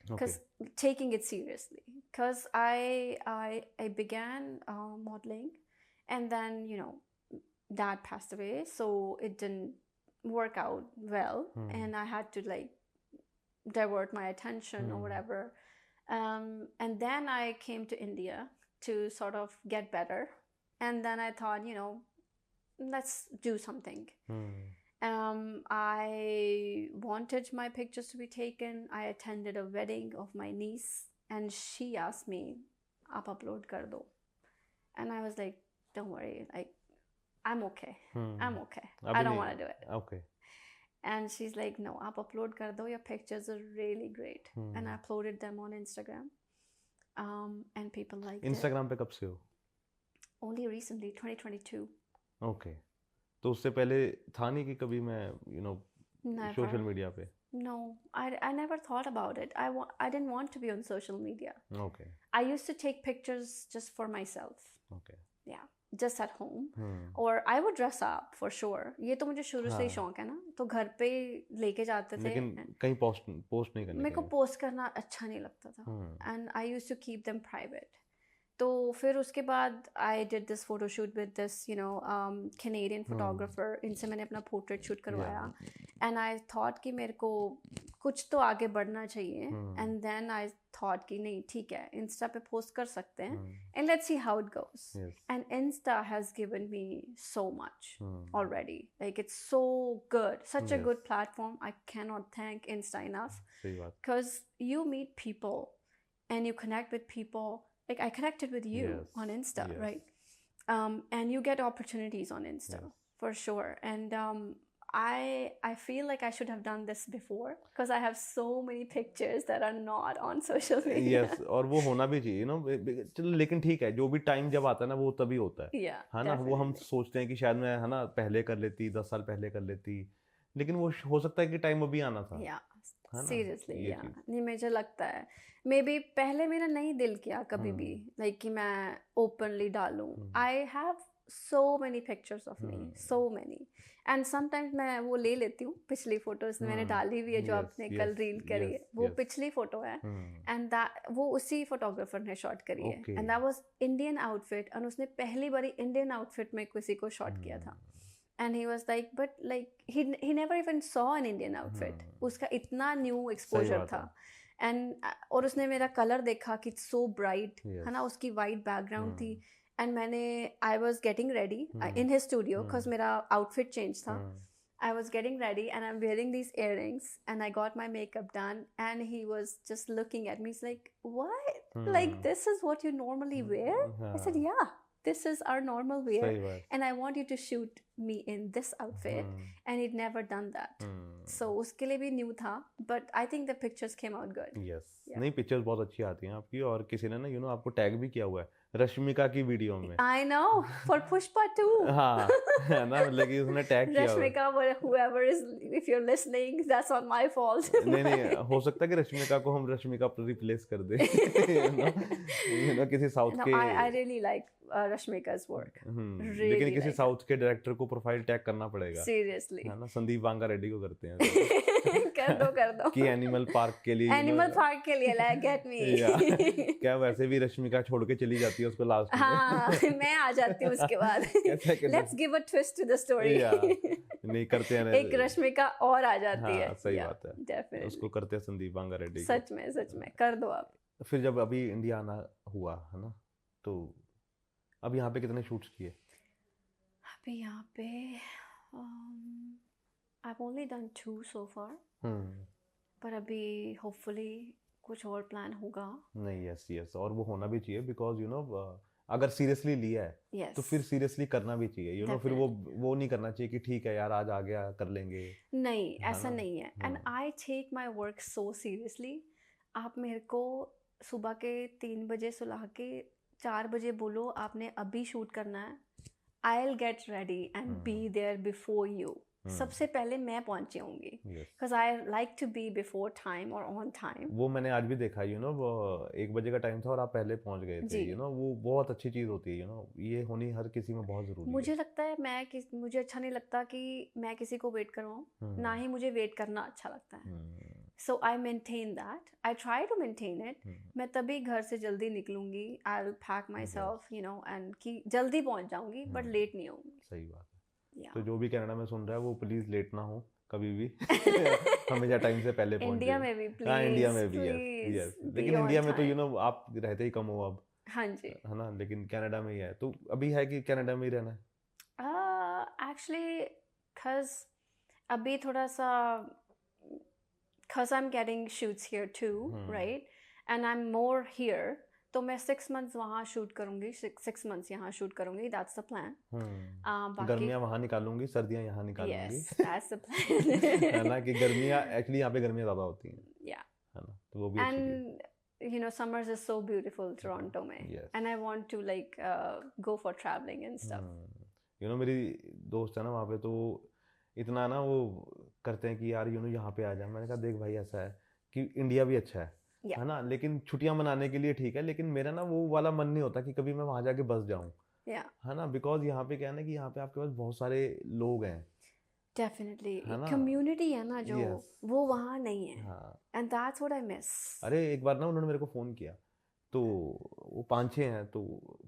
because taking it seriously, because I began modeling, and then dad passed away, so it didn't work out well, and I had to like divert my attention or whatever, and then I came to India to sort of get better, and then I thought let's do something. I wanted my pictures to be taken. I attended a wedding of my niece, and she asked me, "Aap upload kar do," and I was like, "Don't worry, like I'm okay. I'm okay. I don't want to do it." Okay. And she's like, no, आप upload कर दो, your pictures are really great. And I uploaded them on Instagram. And people liked Instagram पे कब से हो? Only recently, 2022. Okay. तो उससे पहले था नहीं कि कभी मैं social media पे? No, I never thought about it. I didn't want to be on social media. Okay. I used to take pictures just for myself. Okay. Yeah, just at home. Or I would dress up for sure. ये तो मुझे शुरू से ही शौक है ना, तो घर पे लेके जाते थे. लेकिन कहीं पोस्ट नहीं करने. मेरे को पोस्ट करना अच्छा नहीं लगता था. And I used to keep them private. तो फिर उसके बाद I did this photo shoot with this Canadian photographer. इनसे मैंने अपना portrait shoot करवाया. And I thought कि मेरे को कुछ तो आगे बढ़ना चाहिए. And then I thought कि नहीं ठीक है, Insta पे post कर सकते हैं. And let's see how it goes. And Insta has given me so much already. Like it's so good. Such a good platform. I cannot thank Insta enough. Because you meet people and you connect with people. Like I connected with you on Insta, right? And you get opportunities on Insta for sure. And I feel like I should have done this before because I have so many pictures that are not on social media. Yes, और वो होना भी चाहिए, चलो लेकिन ठीक है, जो भी टाइम जब आता है ना वो तभी होता है, है ना? वो हम सोचते हैं कि शायद मैं है ना पहले कर लेती, 10 साल पहले कर लेती, लेकिन वो हो सकता है कि टाइम अभी आना था. सीरियसली नहीं, मुझे लगता है मे बी पहले मेरा नहीं दिल किया कभी भी लाइक कि मैं ओपनली डालूं. I have so many pictures of me, so many, and sometimes मैं वो ले लेती हूँ पिछली फोटोज मैंने डाली हुई है जो आपने कल रील करी है, वो पिछली फोटो है. एंड वो उसी फोटोग्राफर ने शॉट करी है. And that was Indian outfit, और उसने पहली बारी इंडियन आउटफिट में किसी को शॉट किया था. And he was like, but like he never even saw an Indian outfit. उसका इतना new exposure था. And और उसने मेरा कलर देखा कि it's so bright, है ना? उसकी white background थी. And I was getting ready in his studio because मेरा outfit change था. I was getting ready and I'm wearing these earrings and I got my makeup done and he was just looking at me. He's like, what? Like this is what you normally wear? I said, yeah. This is our normal wear and I want you to shoot me in this outfit. And he'd never done that. So उसके लिए भी new था, but I think the pictures came out good. Yes. नहीं, pictures बहुत अच्छी आती हैं आपकी, और किसी ने ना आपको टैग भी किया हुआ है रश्मिका की वीडियो में. I know, for Pushpa 2. हाँ, है ना, मतलब कि उसने टैग किया. Rashmika, whoever is, if you're listening, that's on my fault. नहीं, हो सकता है कि रश्मिका को हम रश्मिका पर रिप्लेस कर दें. किसी साउथ के. I really like Rashmika's work. लेकिन किसी साउथ के डायरेक्टर को प्रोफाइल टैग करना पड़ेगा. Seriously. है ना, संदीप वांगा रेड्डी को करते हैं. कर दो कि एनिमल पार्क के लिए get me. क्या वैसे भी रश्मिका छोड़ के चली जाती है उसको लास्ट में. हाँ, मैं आ जाती हूँ उसके बाद. Let's give a twist to the story. नहीं करते हैं, एक रश्मिका और आ जाती है. सही बात है. Definitely. उसको करते हैं संदीप वांगा रेड्डी. सच में कर दो आप. फिर जब अभी इंडिया आना हुआ है ना, तो अब यहाँ पे कितने शूट्स किए? अभी यहाँ पे I've only done 2 so far. पर अभी hopefully कुछ और प्लान होगा. नहीं, yes, और वो होना भी चाहिए because अगर सीरियसली लिया है तो फिर सीरियसली करना भी चाहिए. फिर वो नहीं करना चाहिए कि ठीक है यार आज आ गया कर लेंगे. नहीं, ऐसा नहीं है. And I take my work so seriously. आप मेरे को सुबह के 3 बजे सुला के 4 बजे बोलो आपने अभी शूट करना है, I'll get ready and be there before you. सबसे पहले मैं पहुंची होंगी because I like to be before time or on time. वो मैंने आज भी देखा वो 1 बजे का टाइम था और आप पहले पहुंच गए थे. वो बहुत अच्छी चीज होती है. ये होनी हर किसी में बहुत जरूरी है. मुझे लगता है मुझे अच्छा नहीं लगता कि मैं किसी को वेट करवाऊं, ना ही मुझे वेट करना अच्छा लगता है. So I maintain that. I try to maintain it. मैं तभी घर से जल्दी निकलूंगी. I'll pack myself, and कि जल्दी पहुंच जाऊंगी, but late नहीं होंगी. सही बात है. तो जो भी कनाडा में सुन रहा है वो प्लीज लेट ना हो कभी भी. हमेशा टाइम से पहले पहुंच. इंडिया में भी प्लीज. हाँ, इंडिया में भी यस. लेकिन इंडिया में तो आप रहते ही कम हो अब. हाँ जी. है ना, लेकिन कनाडा में ही है. तो अभी है कि कनाडा में ही रहना है? Actually, cause अभी थोड़ा सा because I'm getting shoots here too, right? And I'm more here तो मैं 6 months वहाँ शूट करूँगी, 6 months यहाँ शूट करूँगी, दैट्स द प्लान। गर्मियाँ वहाँ निकालूंगी, सर्दियाँ यहाँ निकालूंगी। Yes, that's the plan. है ना, कि गर्मियाँ एक्चुअली यहाँ पे गर्मियाँ ज़्यादा होती हैं, या है ना, तो वो भी अच्छी चीज़। And you know summers is so beautiful Toronto में, and I want to like go for travelling and stuff. You know मेरी दोस्त है ना वहाँ पे, तो इतना ना वो करते हैं कि यार यू नो यहाँ पे आ जा। मैंने कहा देख भाई ऐसा है कि इंडिया भी अच्छा है ना, लेकिन छुट्टियां मनाने के लिए ठीक है, लेकिन मेरा ना वो वाला मन नहीं होता कि कभी मैं वहां जाके बस जाऊं, है ना, बिकॉज यहाँ पे क्या है ना कि यहाँ पे आपके पास बहुत सारे लोग हैं, डेफिनेटली कम्युनिटी है ना जो वो वहाँ नहीं है, and that's what I miss. अरे एक बार ना उन्होंने मेरे को फोन किया, तो वो 5-6 हैं, तो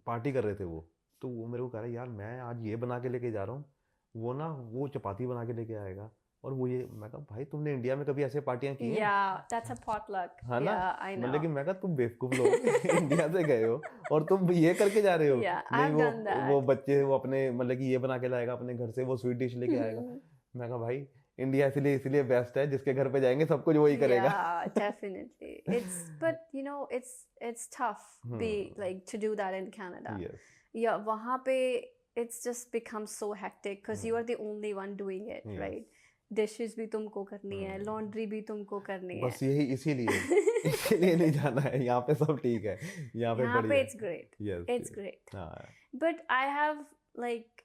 पार्टी कर रहे थे वो, तो वो मेरे को कह रहा है यार मैं आज ये बना के लेके जा रहा हूँ, वो ना वो चपाती बना के लेके आएगा, और वो ये। मैं कहा भाई तुमने इंडिया में कभी ऐसे पार्टियां की हैं? that's a potluck, है ना, मतलब कि मैं कहा तुम बेवकूफ लोग इंडिया से गए हो और तुम ये करके जा रहे हो। नहीं वो बच्चे वो अपने मतलब कि ये बना के लाएगा अपने घर से, वो स्वीट डिश लेके आएगा। मैं कहा भाई इंडिया इसलिए बेस्ट है, जिसके घर पे जाएंगे सब कुछ वही करेगा। Definitely. But you know it's tough to do that in Canada. Yeah, वहाँ पे it's just becomes so hectic because you are the only one doing it, right? Dishes भी तुमको करनी है, लॉन्ड्री भी तुमको करनी है, बस यही इसीलिए नहीं जाना है। यहाँ पे सब ठीक है, यहाँ पे it's great, it's great. But I have like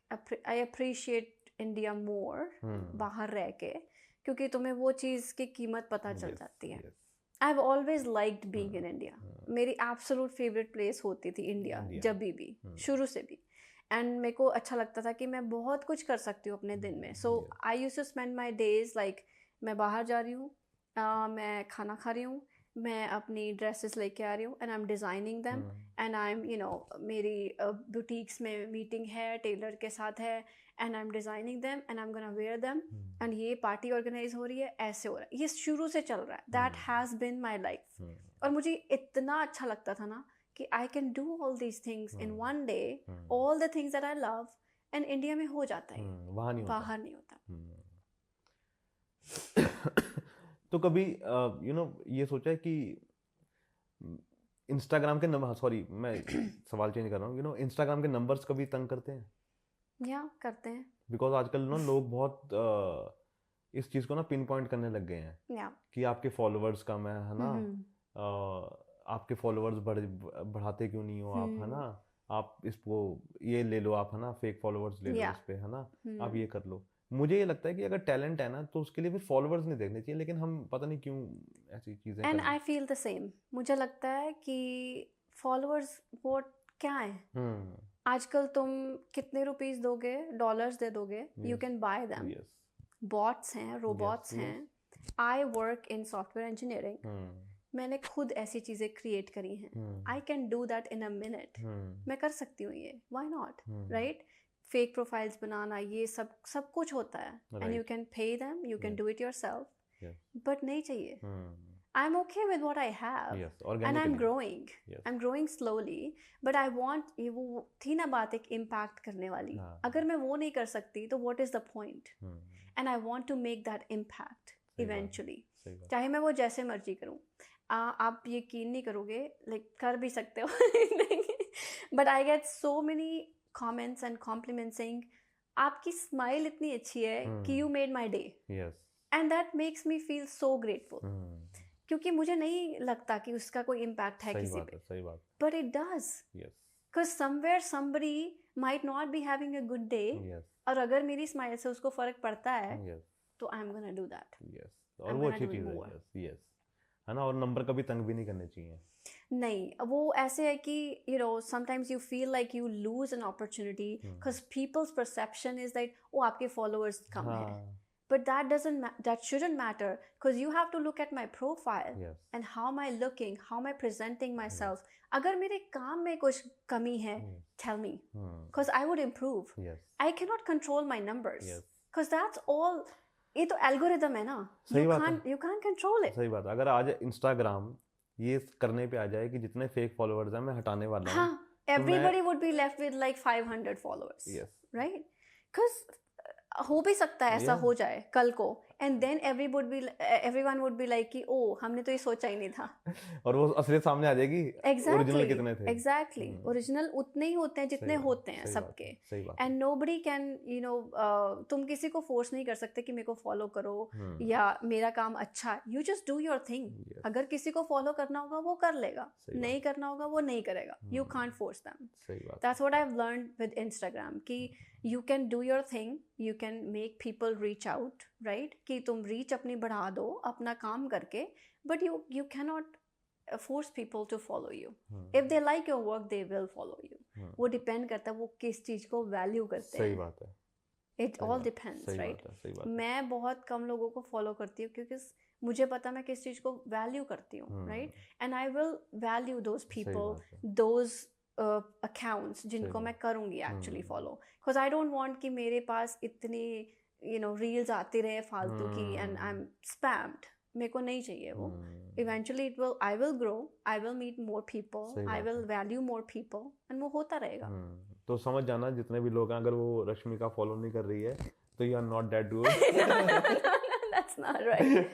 I appreciate India more बाहर रह के, क्योंकि तुम्हें वो चीज़ की कीमत पता चल जाती है। I have always liked being in India. मेरी एब्सोल्यूट फेवरेट प्लेस होती थी इंडिया, जब भी शुरू से भी। एंड मेरे को अच्छा लगता था कि मैं बहुत कुछ कर सकती हूँ अपने दिन में। So I used to spend my days like मैं बाहर जा रही हूँ, मैं खाना खा रही हूँ, मैं अपनी ड्रेसेस लेके आ रही हूँ, and I M designing them, and I M you know मेरी बुटीक्स में मीटिंग है, टेलर के साथ है, and I M designing them and I am gonna wear them, and ये पार्टी ऑर्गेनाइज हो रही है, ऐसे हो रहा है। ये शुरू से चल रहा है, that has been my life. और मुझे इतना अच्छा लगता था ना कि I can do all these things in one day, all the things that I love, and India में हो जाता है, बाहर नहीं होता। तो कभी यू नो ये सोचा है कि इंस्टाग्राम के नंबर, सॉरी मैं सवाल चेंज कर रहा हूँ, यू नो इंस्टाग्राम के नंबर्स कभी तंग करते हैं? या करते हैं, बिकॉज आजकल ना लोग बहुत इस चीज़ को ना पिन पॉइंट करने लग गए हैं कि आपके फॉलोअर्स कम है ना, आपके फॉलोअर्स बढ़ाते क्यों नहीं हो आप, है ना, आप इसको ये ले लो आप, है ना, फेक फॉलोअर्स ले लो इस पे, है ना, आप ये कर लो। मुझे ये लगता है कि अगर टैलेंट है ना तो उसके लिए फिर फॉलोअर्स नहीं देखने चाहिए, लेकिन हम पता नहीं क्यों ऐसी चीजें। And I feel the same. मुझे लगता है कि फॉलोअर्स वो क्या है, आजकल तुम कितने रुपीस दोगे, डॉलर्स दे दोगे, you can buy them. Bots हैं, रोबोट्स हैं। I work in software engineering, मैंने खुद ऐसी चीज़ें क्रिएट करी हैं। I can do that in a minute, मैं कर सकती हूँ ये, why not, right? Fake profiles बनाना, ये सब कुछ होता है, and you can pay them, you can do it yourself, but नहीं चाहिए। I am okay with what I have, and I am growing slowly, but I want, वो थी ना बात एक इम्पैक्ट करने वाली, अगर मैं वो नहीं कर सकती तो what is the point? And I want to make that impact eventually, चाहे मैं वो जैसे मर्जी करूँ। आप यकीन नहीं करोगे, लाइक कर भी सकते हो, but I get so many comments and compliments saying आपकी स्माइल इतनी अच्छी है कि you made my day, and that makes me feel so grateful, क्योंकि मुझे नहीं लगता कि उसका कोई इम्पैक्ट है किसी पे, but it does, because somewhere somebody might not be having a good day, और अगर मेरी स्माइल से उसको फर्क पड़ता है तो I am gonna do that, और वो अच्छी चीज है, है ना, और नंबर कभी तंग भी नहीं करने चाहिए। नहीं, वो ऐसे है कि you know sometimes you feel like you lose an opportunity because peoples perception is that वो आपके फॉलोअर्स कम है, but that shouldn't matter, because you have to look at my profile and how am I looking, how am I presenting myself. अगर मेरे काम में कुछ कमी है, tell me, because I would improve. I cannot control my numbers, because that's all. ये तो algorithm है ना, you can't control it. सही बात है। अगर आज इंस्टाग्राम ये करने पे आ जाए कि जितने फेक फॉलोअर्स हैं मैं हटाने वाला हूँ, everybody would be left with like 500 followers, right? Because हो भी सकता है ऐसा हो जाए कल को, and then everyone would be like कि ओ हमने तो ये सोचा ही नहीं था और वो असलियत सामने आ जाएगी ओरिजिनल कितने थे एग्जैक्टली ओरिजिनल उतने ही होते हैं जितने होते हैं सबके एंड nobody can तुम किसी को फोर्स नहीं कर सकते कि मेरे को फॉलो करो या मेरा काम अच्छा है you just do your thing अगर किसी को फॉलो करना होगा वो कर लेगा नहीं करना होगा वो नहीं करेगा you can't force them that's what I have learned with Instagram कि you can do your thing, you can make people reach out, right? कि तुम reach अपनी बढ़ा दो अपना काम करके, but you cannot force people to follow you. If they like your work, they will follow you. वो depend करता है वो किस चीज को value करते हैं. सही बात है. It all depends, right? मैं बहुत कम लोगों को follow करती हूँ क्योंकि मुझे पता मैं किस चीज को value करती हूँ, right? And I will value those people, those accounts जिनको मैं करूँगी actually follow because I don't want कि मेरे पास इतनी reels आती रहे फालतू की and I'm spammed मेरे को नहीं चाहिए वो eventually I will grow I will meet more people I will value more people and वो होता रहेगा तो समझ जाना जितने भी लोग हैं अगर वो रश्मि का फॉलो नहीं कर रही है तो you are not that good That's not right.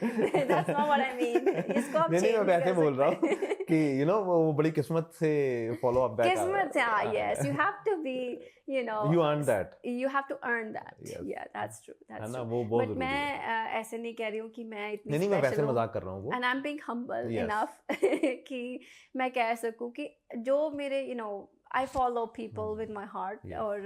That's not what I mean. इसको आप नहीं मैं वैसे बोल रहा हूँ कि वो बड़ी किस्मत से फॉलो अप बैक किस्मत से yes you have to be you earn that you have to earn that yeah that's true है ना वो बहुत but मैं ऐसे नहीं कह रही हूँ कि मैं इतनी नहीं मैं वैसे मजाक कर रहा हूँ and I'm being humble enough कि मैं कह सकूँ कि जो मेरे I follow people with my heart और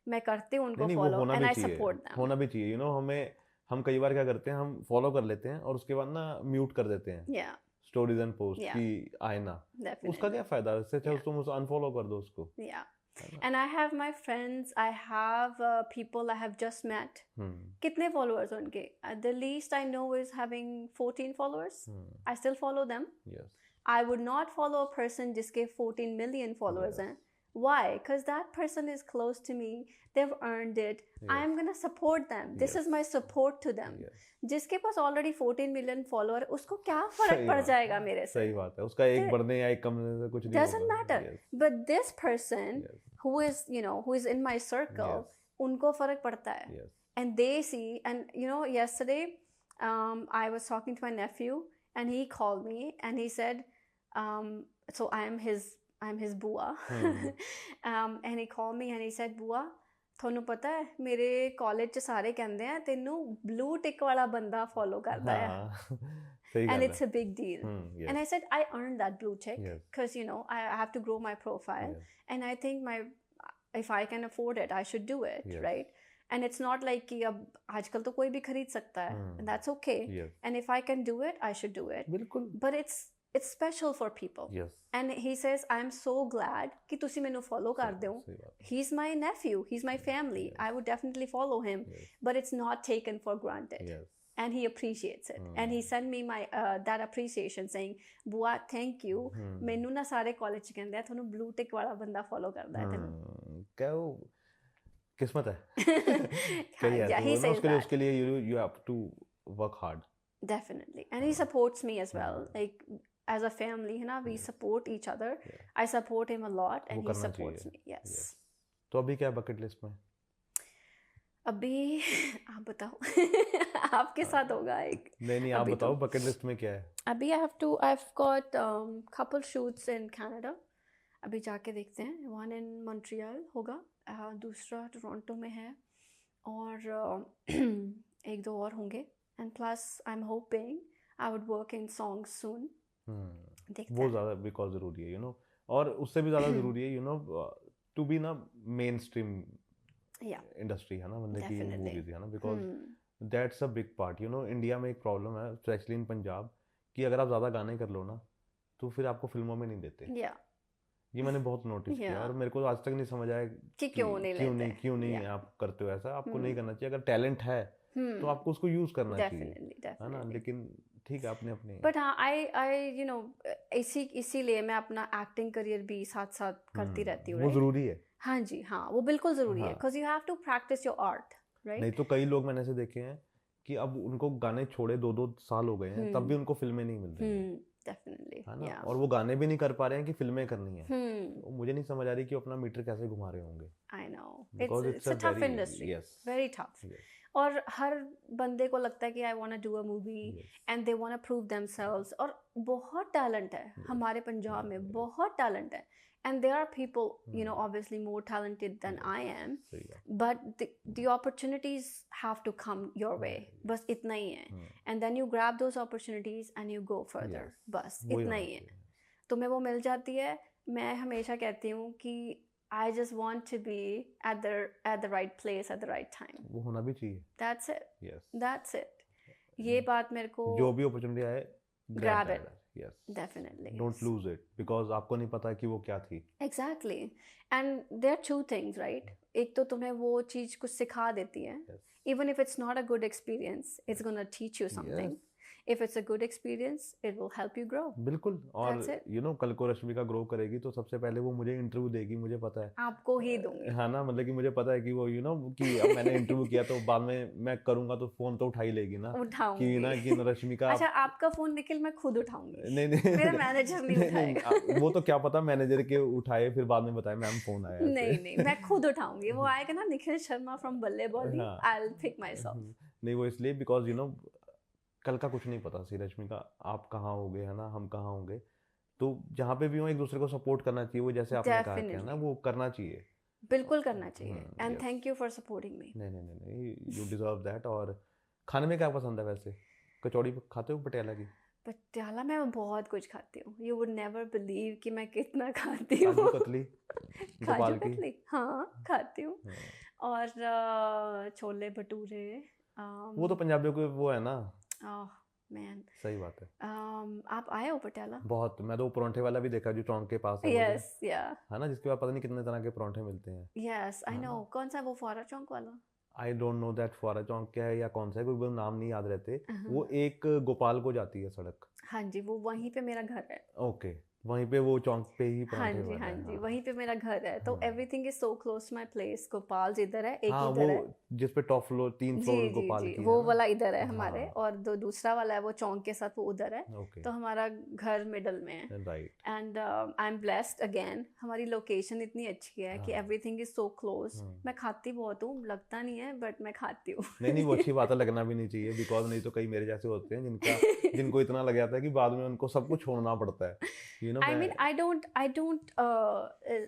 मैं करती हूँ उनको follow and I support them होना भी चाहिए हम कई बार क्या करते हैं हम फॉलो कर लेते हैं और उसके बाद ना म्यूट कर देते हैं स्टोरीज एंड पोस्ट की आए ना उसका क्या फायदा इससे अच्छा तुम उसे अनफॉलो कर दो उसको and I have my friends I have people I have just met कितने followers उनके the least I know is having 14 followers I still follow them I would not follow a person जिसके 14 million followers हैं Why? Because that person is close to me. They've earned it. I am gonna support them. This is my support to them. जिसके पास already 14 million follower, उसको क्या फर्क पड़ जाएगा मेरे से? सही बात है. उसका एक बढ़ने या एक कमने से कुछ नहीं doesn't matter. But this person who is who is in my circle, उनको फर्क पड़ता है. And they see. And yesterday, I was talking to my nephew, and he called me, and he said, so I'm his bua and he called me and he said bua ਤੁਹਾਨੂੰ ਪਤਾ ਹੈ ਮੇਰੇ college ਚ ਸਾਰੇ ਕਹਿੰਦੇ ਆ ਤੈਨੂੰ blue ਟਿਕ ਵਾਲਾ ਬੰਦਾ ਫੋਲੋ ਕਰਦਾ ਹੈ and it's a big deal and I said I earned that blue tick because I have to grow my profile and I think if I can afford it I should do it right and it's not like कि अब आजकल तो कोई भी खरीद सकता है and that's okay and if I can do it I should do it बिल्कुल but it's special for people and he says I'm so glad कि ਤੁਸੀਂ ਮੈਨੂੰ follow ਕਰਦੇ ਹੋ he's my nephew he's my family I would definitely follow him but it's not taken for granted and he appreciates it and he sent me my that appreciation saying bua thank you ਮੈਨੂੰ ਨਾ ਸਾਰੇ college ਚ ਕਹਿੰਦੇ ਆ ਤੁਹਾਨੂੰ blue tick ਵਾਲਾ ਬੰਦਾ follow ਕਰਦਾ ਹੈ ਤੈਨੂੰ क्या किस्मत है उसके लिए you have to work hard definitely and he supports me as well like as a family है ना we support each other I support him a lot and he supports me yes तो अभी क्या बकेट लिस्ट में अभी आप बताओ आपके साथ होगा एक नहीं आप बताओ बकेट लिस्ट में क्या है अभी I've got couple shoots in Canada अभी जाके देखते हैं one in Montreal होगा दूसरा टोरंटो में है और एक दो और होंगे and plus I'm hoping I would work in songs soon वो ज़्यादा बिकॉज ज़रूरी है और उससे भी ज़्यादा ज़रूरी है टू बी ना मेन स्ट्रीम इंडस्ट्री है ना मतलब की मूवीज है ना because that's a big part India में एक प्रॉब्लम है स्पेशली इन पंजाब कि अगर आप ज़्यादा गाने कर लो ना तो फिर आपको फिल्मों में नहीं देते ये मैंने बहुत नोटिस किया और मेरे को आज तक नहीं समझ आया कि क्यों नहीं आप करते हो ऐसा आपको नहीं करना चाहिए अगर टैलेंट है तो आपको उसको यूज करना चाहिए है ना लेकिन ठीक है अपने बट हाँ आई इसीलिए मैं अपना एक्टिंग करियर भी साथ साथ करती रहती हूँ वो जरूरी है हाँ जी हाँ वो बिल्कुल जरूरी है because you have to practise your art right नहीं तो कई लोग मैंने ऐसे देखे हैं कि अब उनको गाने छोड़े 2-2 साल हो गए हैं तब भी उनको फिल्में नहीं मिल रही डेफिनेटली है ना और वो गाने भी नहीं कर पा रहे हैं कि फिल्में करनी है तो मुझे नहीं समझ आ रही कि अपना मीटर कैसे घुमा रहे होंगे I know it's a tough industry very tough और हर बंदे को लगता है कि I want to do a movie and they want to prove themselves, और बहुत टैलेंट है हमारे पंजाब में, बहुत टैलेंट है, and there are people, you know, obviously more talented than I am, but the opportunities have to come your way, बस इतना ही है, and then you grab those opportunities and you go further, बस इतना ही है, तुम्हें वो मिल जाती है। मैं हमेशा कहती हूँ कि I just want to be at the right place at the right time, वो होना भी चाहिए, that's it, that's it, ये बात मेरे को, जो भी अपॉर्चुनिटी आए grab it, yes, definitely, don't lose it, because आपको नहीं पता कि वो क्या थी। exactly, and there are two things, right? एक तो तुम्हें वो चीज़ कुछ सिखा देती है, even if it's not a good experience, it's gonna teach you something. If it's a good experience, it will help you grow. बिल्कुल, और you know, कल को रश्मिका ग्रो करेगी तो सबसे पहले वो मुझे इंटरव्यू देगी, मुझे पता है, आपको ही दूंगी, हाँ ना, मतलब कि मुझे पता है कि वो you know कि अब मैंने इंटरव्यू किया तो बाद में मैं करूंगा तो फोन तो उठा ही लेगी ना, उठाऊंगी कि ना कि रश्मिका, अच्छा आपका फोन निखिल मैं खुद उठाऊंगी, नहीं मेरा मैनेजर नहीं उठाएगा, वो तो क्या पता मैनेजर के उठाए फिर बाद में बताए मैम फोन आया, नहीं मैं खुद उठाऊंगी, वो आएगा ना निखिल शर्मा फ्रॉम बल्ले body, I will pick myself, नहीं वो इसलिए बिकॉज यू नो कल का कुछ नहीं पता सी रश्मिका, आप कहाँ होगे, है ना, हम कहाँ होंगे, तो जहाँ पे भी हो एक दूसरे को सपोर्ट करना चाहिए, वो जैसे आपने कहा है ना, वो करना चाहिए, बिल्कुल करना चाहिए, and thank you for supporting me. नहीं यू डिजर्व दैट। और खाने में क्या पसंद है वैसे, कचौड़ी खाते हो पटियाला की? पटियाला में मैं बहुत कुछ खाती हूँ, यू वुड नेवर बिलीव कि मैं कितना खाती हूँ। काजू कतली, काजू कतली हाँ खाती हूँ, और छोले भटूरे, वो तो पंजाबियों के वो है ना, मैन सही बात है। आप आए हो पटियाला? बहुत, मैं तो परांठे वाला भी देखा जो चौंक के पास है, यस या है ना, जिसके बाद पता नहीं कितने तरह के परांठे मिलते हैं। यस आई नो, कौन सा वो फुआरा चौंक वाला? आई डोंट नो दैट फुआरा चौंक क्या है या कौन सा है, कोई नाम नहीं याद रहते। वो एक गोपाल को जाती है सड़क, हाँ जी, वो वहीं पे मेरा घर है। ओके, वहीं पे वो चौंक पे ही हाँ जी हाँ जी, वहीं पे मेरा घर है, तो everything is so close to my place. Gopal इधर है, एक इधर है जिस पे टॉप फ्लोर 3 फ्लोर गोपाल की, वो वाला इधर है हमारे, और दूसरा वाला है वो चौंक के साथ वो उधर है, तो हमारा घर मिडल में है, right. And I am blessed again, हमारी लोकेशन इतनी अच्छी है कि एवरीथिंग इज सो क्लोज। मैं खाती बहुत हूँ, लगता नहीं है बट मैं खाती हूँ। नहीं वो अच्छी बात है, लगना भी नहीं चाहिए, बिकॉज नहीं तो कई मेरे जैसे होते हैं जिनको इतना लग जाता है कि बाद में उनको सब कुछ छोड़ना पड़ता है, you no. I mean I don't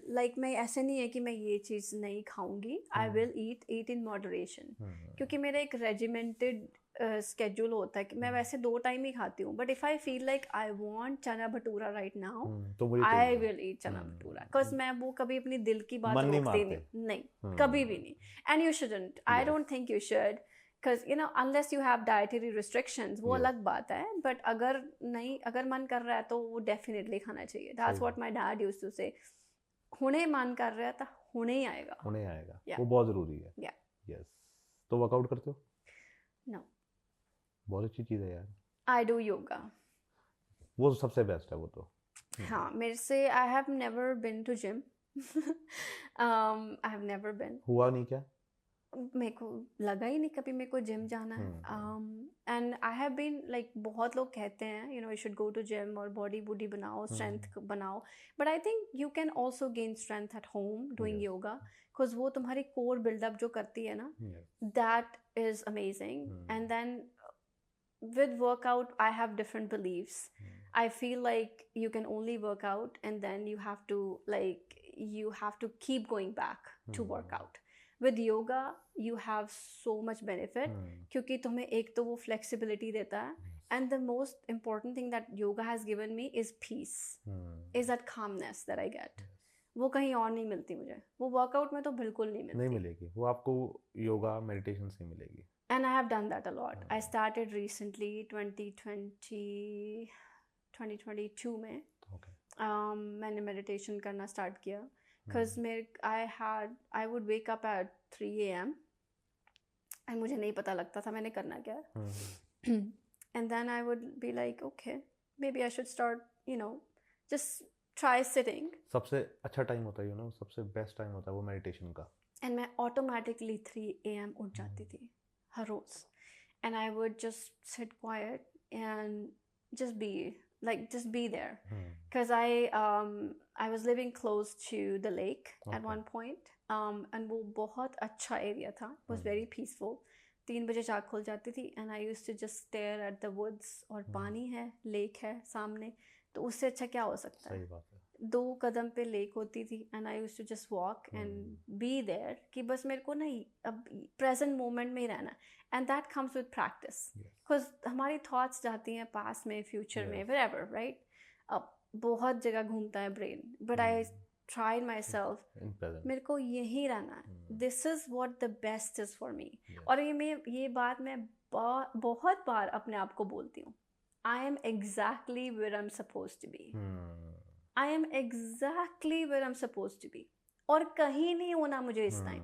like, मैं ऐसे नहीं है कि मैं ये चीज़ नहीं खाऊंगी, आई विल ईट इन मॉडरेशन, क्योंकि मेरा एक रेजिमेंटेड स्केड्यूल होता है कि मैं वैसे 2 टाइम ही खाती हूँ, but if I feel like I want chana bhatura right now, I will eat chana bhatura, because मैं वो कभी अपनी दिल की बात रोकती नहीं, कभी भी नहीं, and you shouldn't, I don't think you should, because you know unless you have dietary restrictions, वो अलग बात है, but अगर मन कर रहा है तो वो definitely खाना चाहिए। That's what my dad used to say, हुने मन कर रहा है तो हुने ही आएगा, वो बहुत जरूरी है। yes। तो वर्कआउट करते हो? no। बहुत अच्छी चीज़ है यार। I do yoga, वो सबसे बेस्ट है वो तो। हाँ, मेरे से I have never been to gym I have never been। हुआ नहीं क्या? मेरे को लगा ही नहीं कभी मेरे को जिम जाना है, and I have been like, बहुत लोग कहते हैं you know you should go to gym और बॉडी बनाओ, स्ट्रेंथ बनाओ, but I think you can also gain strength at home doing yoga, because वो तुम्हारी कोर बिल्डअप जो करती है ना, that is amazing. And then with workout I have different beliefs. I feel like you can only work out and then you have to keep going back to work out. With yoga you have so much benefit, क्योंकि तुम्हें एक तो वो flexibility देता है, and the most important thing that yoga has given me is peace, is that calmness that I get. वो कहीं और नहीं मिलती मुझे, वो वर्कआउट में तो बिल्कुल नहीं मिलेगी, वो आपको योगा मेडिटेशन से मिलेगी। And I have done that a lot. I started recently 2022 में, मैंने meditation करना start किया, because I would wake up at 3 AM and मुझे नहीं पता लगता था मैंने करना क्या, and then I would be like okay maybe I should start you know just try sitting। सबसे अच्छा टाइम होता है, you know, सबसे बेस्ट टाइम होता है वो मेडिटेशन का, and मैं automatically 3 AM उठ जाती थी हर रोज, and I would just sit quiet and just be there, because I was living close to the lake at one point, and वो बहुत अच्छा एरिया था, was very peaceful, 3 बजे चाक खुल जाती थी and I used to just stare at the woods और पानी है, लेक है सामने, तो उससे अच्छा क्या हो सकता है। सही बात है। 2 कदम पे लेक होती थी and I used to just walk and be there कि बस मेरे को ना अब प्रेजेंट मोमेंट में ही रहना है, and that comes with practice, because हमारी थॉट्स जाती हैं पास्ट में, फ्यूचर में, व्हेरेवर, राइट। अब बहुत जगह घूमता है brain, but I tried myself, मेरे को यही रहना है, this is what the best is for me. और ये बात मैं बहुत बार अपने आप को बोलती हूँ, I am exactly where I am suppose to be, I am exactly where I am suppose to be, और कहीं नहीं होना मुझे इस टाइम,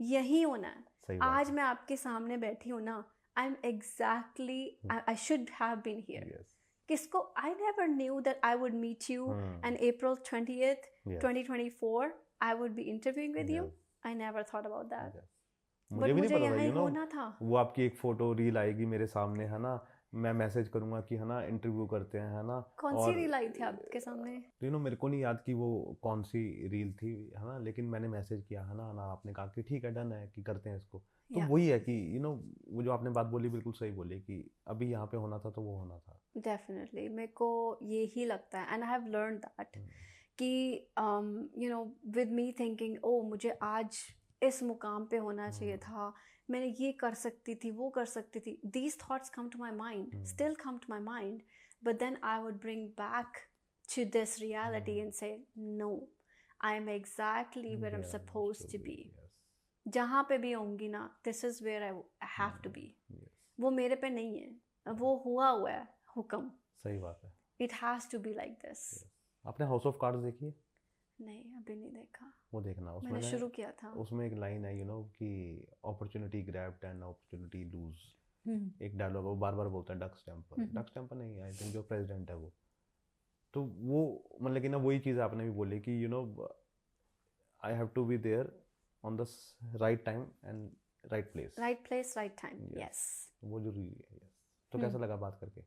यही होना है। आज मैं आपके सामने बैठी हूँ ना, I am exactly, I should have been here. किसको, I never knew that I would meet you on April 20th, 2024. I would be interviewing with you. I never thought about that. मुझे भी नहीं पता था, होना था। वो आपकी एक फोटो रील आएगी मेरे सामने, है ना, मैं मैसेज करूंगा कि है ना इंटरव्यू करते हैं, है ना। कौन सी रील आई थी आपके सामने? तो मेरे को नहीं याद कि वो कौन सी रील थी, है ना, लेकिन मैंने मैसेज किया, है ना, आपने कहा कि ठीक है, डन है, कि करते हैं इसको। तो वही है कि वो जो आपने बात बोली बिल्कुल सही बोली कि अभी यहाँ पे होना था तो वो होना था। डेफिनेटली मेरे को यही लगता है, and I have learn that कि विद मी थिंकिंग, ओ मुझे आज इस मुकाम पे होना चाहिए था, मैंने ये कर सकती थी, वो कर सकती थी, these thoughts come to my mind, still come to my mind, but then I would bring back to this reality and say, no, I am exactly where I'm supposed to be. जहाँ पे भी होंगी ना, this is where I have to be. वो मेरे पे नहीं है, वो हुआ है हुक्म। सही बात है। It has to be like this. आपने हाउस ऑफ कार्ड्स देखी है? नहीं, अभी नहीं देखा। वो देखना, उसमें मैंने शुरू किया था। उसमें एक लाइन है कि opportunity grabbed and opportunity lose. एक डायलॉग वो बार बार बोलता है, डक स्टैम्पर नहीं, आई थिंक जो प्रेसिडेंट है वो। तो वो मतलब कि ना वही चीज़ आपने भी बोली कि I have to be there on the right time and right place, right time. Yes, वो जरूरी है। तो कैसा लगा बात करके?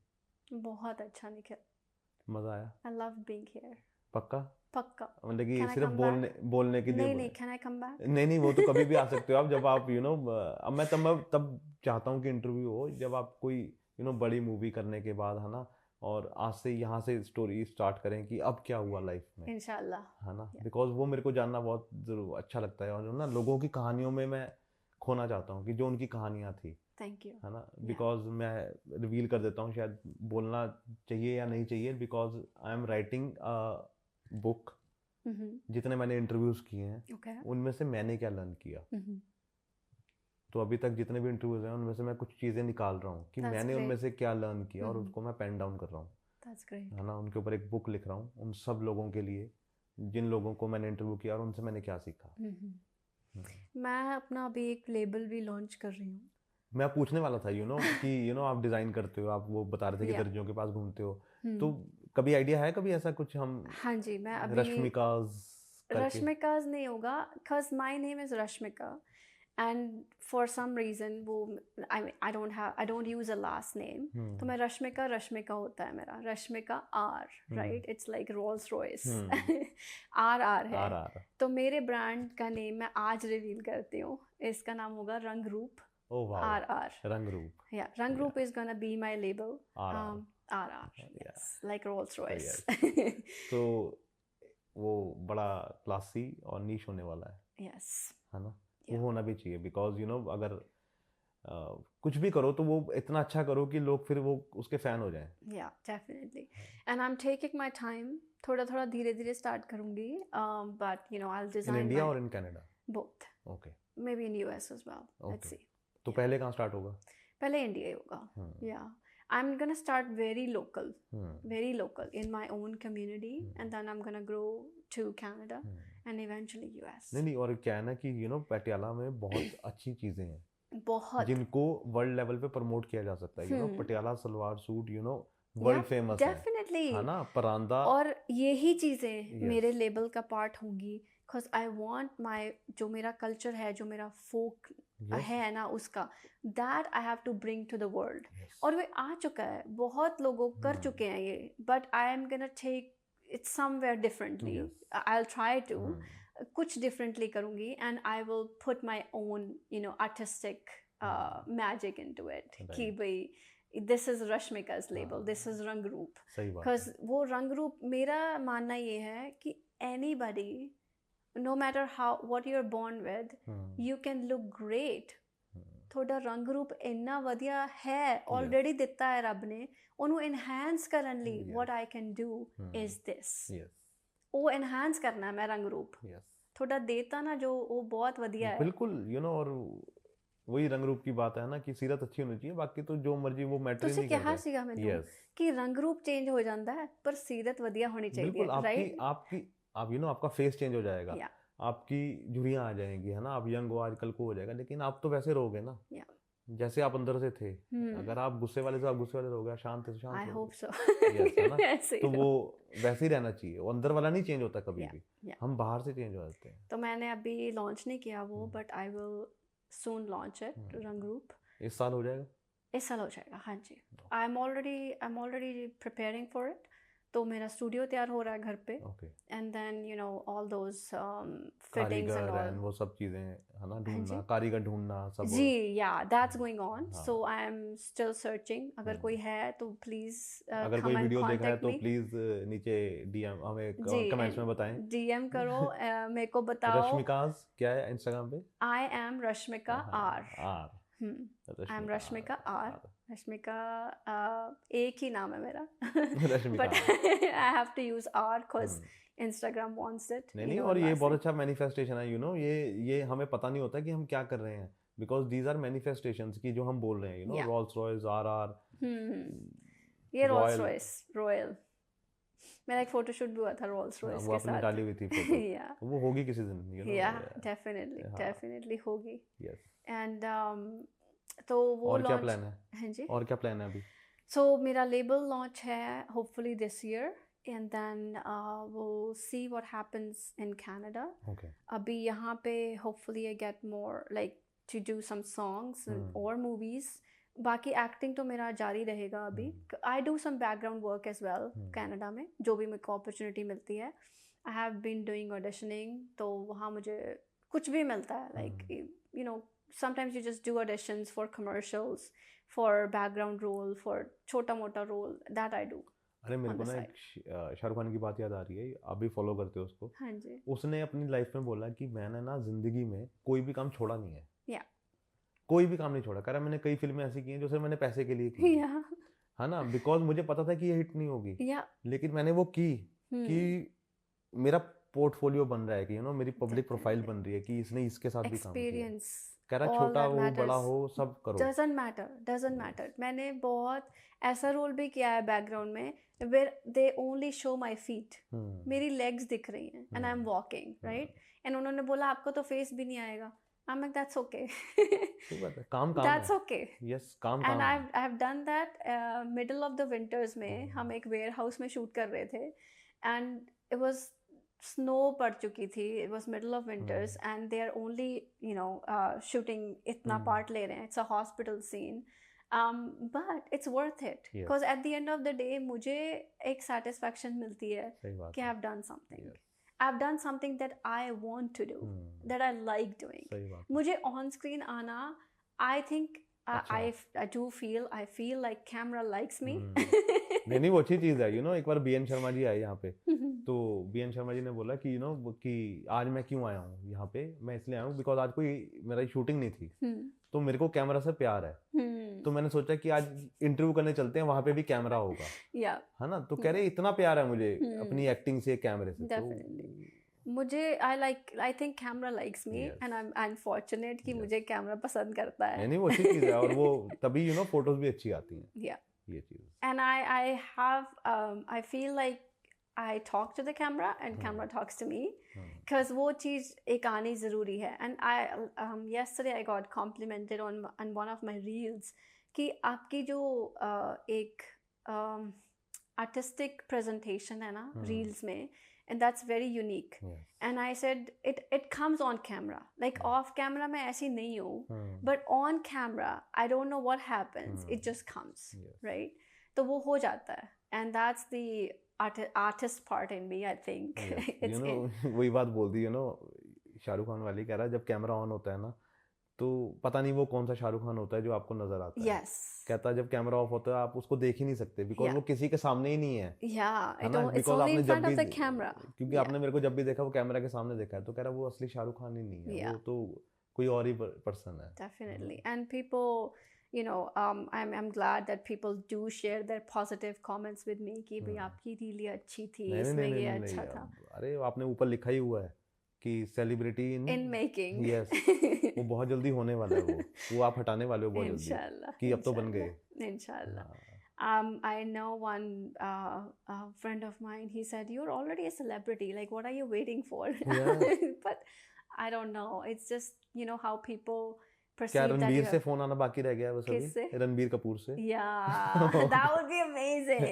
बहुत अच्छा निखिल, मजा आया। I love being here. पक्का मतलब कि Can सिर्फ बोलने के लिए नहीं, can I come back? नहीं, वो तो कभी भी आ सकते हो आप, जब आप अब मैं तब चाहता हूँ कि इंटरव्यू हो जब आप कोई बड़ी मूवी करने के बाद, है ना, और आज से यहाँ से स्टोरी स्टार्ट करें कि अब क्या हुआ लाइफ में, इंशाल्लाह, है ना, बिकॉज वो मेरे को जानना बहुत जरूर अच्छा लगता है, और ना लोगों की कहानियों में मैं खोना चाहता हूँ कि जो उनकी कहानियाँ थी, थैंक यू, है ना, बिकॉज मैं रिवील कर देता हूँ, शायद बोलना चाहिए या नहीं चाहिए, because I am writing book. जितने मैंने इंटरव्यूज किए हैं उनमें से मैंने क्या लर्न किया, तो अभी तक जितने भी इंटरव्यूज हैं उनमें से मैं कुछ चीजें निकाल रहा हूँ कि मैंने उनमें से क्या लर्न किया, और उसको मैं पेन डाउन कर रहा हूँ, है ना, उनके ऊपर एक बुक लिख रहा हूँ उन सब लोगों के लिए जिन लोगों को मैंने इंटरव्यू किया और उनसे मैंने क्या सीखा। मैं अपना अभी एक लेबल भी लॉन्च कर रही हूँ। मैं पूछने वाला था कि आप डिजाइन करते हो, आप वो बता रहे थे कि दर्जियों के पास घूमते हो, तो कभी आइडिया है कभी ऐसा कुछ हम? हाँ जी, मैं अभी रश्मिकाज नहीं होगा, cause my name is Rashmika and for some reason वो I don't use a last name, तो मैं रश्मिका होता है मेरा, Rashmika R, right, it's like Rolls Royce, RR है, तो मेरे ब्रांड का नेम मैं आज रिवील करती हूँ, इसका नाम होगा रंग रूप। Oh wow, RR, रंग रूप, yeah, रंग रूप is gonna be my label, RR, yes, like Rolls Royce. तो वो बड़ा क्लासी और नीश होने वाला है, yes, है ना, वो होना भी चाहिए, बिकॉज अगर कुछ भी करो तो वो इतना अच्छा करो कि लोग फिर वो उसके फैन हो जाएं। Yeah, definitely, and I'm taking my time, थोड़ा धीरे स्टार्ट करूंगी, but I'll design in India or in Canada? Both. Okay. Maybe in US as well. Let's see. तो पहले कहाँ स्टार्ट होगा? पहले इंडिया होगा। Yeah, I'm gonna start very local in my own community, and then I'm gonna grow to Canada and eventually US. नहीं, और क्या है ना कि पटियाला में बहुत अच्छी चीजें हैं, बहुत, जिनको वर्ल्ड लेवल पे प्रमोट किया जा सकता है। Patiala salwar suit world famous definitely है ना, परांदा, और यही चीजें मेरे लेबल का पार्ट होंगी, बिकॉज आई वांट माय जो मेरा कल्चर है, जो मेरा फोक है ना, उसका that I have to bring to the world, और वे आ चुका है, बहुत लोगों कर चुके हैं ये, but I am gonna take it somewhere differently, I will try to कुछ डिफरेंटली करूँगी, and I will put my own artistic magic into it कि भाई दिस इज रश्मिका's label, this is Rangroop. Because वो रंगरूप, मेरा मानना ये है कि anybody, no matter how what you're born with, you can look great. ਤੁਹਾਡਾ ਰੰਗ ਰੂਪ ਇੰਨਾ ਵਧੀਆ ਹੈ ਆਲਰੇਡੀ ਦਿੱਤਾ ਹੈ ਰੱਬ ਨੇ, ਉਹਨੂੰ ਇਨਹੈਂਸ ਕਰਨ ਲਈ what I can do is this. ਉਹ ਇਨਹੈਂਸ ਕਰਨਾ ਮੈਂ ਰੰਗ ਰੂਪ ਤੁਹਾਡਾ ਦੇਤਾ ਨਾ ਜੋ, ਉਹ ਬਹੁਤ ਵਧੀਆ ਹੈ ਬਿਲਕੁਲ. यू नो और वही रंग रूप की बात है ना कि सीरत अच्छी होनी चाहिए, बाकी तो जो मर्जी वो मैटर नहीं करता. ਤੁਸੀਂ ਕਿਹਾ ਸੀਗਾ ਮੈਨੂੰ ਕਿ ਰੰਗ ਰੂਪ ਚੇਂਜ ਹੋ ਜਾਂਦਾ ਹੈ ਪਰ ਸੀਰਤ ਵਧੀਆ ਹੋਣੀ ਚਾਹੀਦੀ ਹੈ, ਰਾਈਟ? आप यू नो आपका फेस चेंज हो जाएगा, आपकी झुर्रियां आ जाएंगी, है ना, आप यंग हो आजकल को हो जाएगा, लेकिन आप तो वैसे रहोगे ना जैसे आप अंदर से थे. अगर आप गुस्से वाले से आप गुस्से वाले रहोगे, शांत से शांत. I hope so. yes, है ना? तो वो वैसे ही रहना चाहिए, वो अंदर वाला नहीं चेंज होता कभी भी. हम बाहर से चेंज हो जाते हैं. तो मैंने अभी लॉन्च नहीं किया वो, but I will soon launch it. Rangroop इस साल हो जाएगा? इस साल हो जाएगा, हाँ जी. I am already preparing for it. तो मेरा स्टूडियो तैयार हो रहा है घर पे, and then you know all those fittings and all, वो सब चीजें है ना, ढूंढना, कारीगर ढूंढना सब. जी या that's going on. So I am still searching. अगर कोई है तो प्लीज, अगर कोई वीडियो देख रहा है तो प्लीज नीचे डीएम हमें कमेंट्स में बताएं, डीएम करो. मेरे को बताओ. रश्मिकाज क्या है इंस्टाग्राम पे? I am Rashmika R. I am Rashmika R. Rashmika एक ही नाम है मेरा, but I have to use R because Instagram wants it. नहीं, और ये बहुत अच्छा मैनिफेस्टेशन है. यू नो ये हमें पता नहीं होता कि हम क्या कर रहे हैं, बिकॉज दीज आर मैनिफेस्टेशंस की जो हम बोल रहे हैं. You no Rolls Royce, RR, ये रोल्स रॉयस रॉयल. मेरा एक फोटोशूट भी हुआ था रोल्स रॉयस के साथ, वो आपने डाली हुई थी फोटो. वो होगी किसी दिन, यू नो. या डेफिनेटली होगी. यस. एंड तो वो और क्या प्लान है? हाँ जी, और क्या प्लान है अभी? सो मेरा लेबल लॉन्च है hopefully this year, and then we'll see what happens in Canada. अभी यहाँ पे hopefully I get more like to do some songs or movies. बाकी एक्टिंग तो मेरा जारी रहेगा अभी. I do some background work as well Canada में, जो भी मेरे को अपॉर्चुनिटी मिलती है. I have been doing auditioning, तो वहाँ मुझे कुछ भी मिलता है, like you know, sometimes you just do auditions for commercials, for background role, for छोटा मोटा role that I do. अरे मेरे को ना एक शाहरुख खान की बात याद आ रही है, आप भी फॉलो करते हो उसको. हाँ जी. उसने अपनी लाइफ में बोला कि मैंने ना जिंदगी में कोई भी काम छोड़ा नहीं है. कोई भी काम नहीं छोड़ा. कह रहा मैंने कई फिल्में ऐसी की हैं जो सिर्फ मैंने पैसे के लिए की, है ना, बिकॉज मुझे पता था कि ये हिट नहीं होगी, लेकिन मैंने वो की कि मेरा पोर्टफोलियो बन रहा है, कि यू नो मेरी पब्लिक प्रोफाइल बन रही है कि इसने इसके साथ भी काम किया. कह रहा छोटा हो बड़ा हो सब करो, डजंट मैटर. मैंने बहुत ऐसा रोल भी किया है बैकग्राउंड में where they only show my feet. मेरी legs दिख रही हैं and I'm walking, right? And उन्होंने बोला आपको तो face भी नहीं आएगा. I'm like that's okay. काम that's okay. Yes, काम. And I've done that middle of the winters में. हम एक warehouse में shoot कर रहे थे and it was snow पड़ चुकी थी. It was middle of winters and they are only you know shooting इतना part ले रहे हैं. It's a hospital scene. But it's worth it because at the end of the day मुझे एक satisfaction मिलती है कि I've done something. I've done something that I want to do, that I like doing. मुझे on screen आना, I think I feel like camera likes me. नहीं वो अच्छी चीज है. यू नो एक बार बीएन शर्मा जी आए यहाँ पे, तो बीएन शर्मा जी ने बोला कि यू नो कि आज मैं क्यों आया हूँ यहाँ पे, मैं इसलिए आया हूँ बिकॉज आज कोई मेरा शूटिंग नहीं थी, तो मेरे को कैमरा से प्यार है. तो मैंने सोचा कि आज इंटरव्यू करने चलते हैं, वहाँ पे भी कैमरा होगा, है ना. तो कह रहे इतना प्यार है मुझे अपनी एक्टिंग से, कैमरे से. मुझे I think camera likes me and I'm fortunate कि मुझे कैमरा पसंद करता है. नहीं वो अच्छी चीज है और वो तभी यू नो फोटोज भी अच्छी आती हैं. ये चीज. And I feel like I talk to the camera and camera talks to me because वो चीज एक आनी जरूरी है. And yesterday I got complimented on one of my reels कि आपकी जो एक artistic presentation है ना reels में, and that's very unique. And I said it comes on camera, like off camera मैं ऐसी नहीं हूँ, but on camera I don't know what happens, it just comes, right? तो वो हो जाता है, and that's the artist part in me, I think. You know वही बात बोल दी, you know शाहरुख खान वाली, कह रहा है जब कैमरा ऑन होता है ना तो पता नहीं वो कौन सा शाहरुख खान होता है जो आपको नजर आता है। Yes. कहता है जब कैमरा ऑफ होता है आप उसको देख ही नहीं सकते बिकॉज वो किसी के सामने ही नहीं है। Yeah, ना, it's only in front of the camera. क्योंकि आपने मेरे को जब भी देखा वो कैमरा के सामने देखा है तो कह रहा वो असली शाहरुख खान ही नहीं है, वो तो कोई और ही पर्सन है। Definitely. And people, I'm glad that people do share their positive comments with me कि भाई आपकी रील अच्छी थी, इसमें ये अच्छा था। अरे आपने ऊपर लिखा ही हुआ है कि सेलिब्रिटी इन मेकिंग। यस, वो बहुत जल्दी होने वाला है, वो आप हटाने वाले हो बहुत जल्दी कि अब तो बन गए इंशाल्लाह। I know one friend of mine, he said, "You're already a celebrity. Like, what are you waiting for?" But I don't know. It's just, how people perceive that. क्या रणबीर से फोन आना बाकी रह गया है बस अभी? रणबीर कपूर से? Yeah, that would be amazing.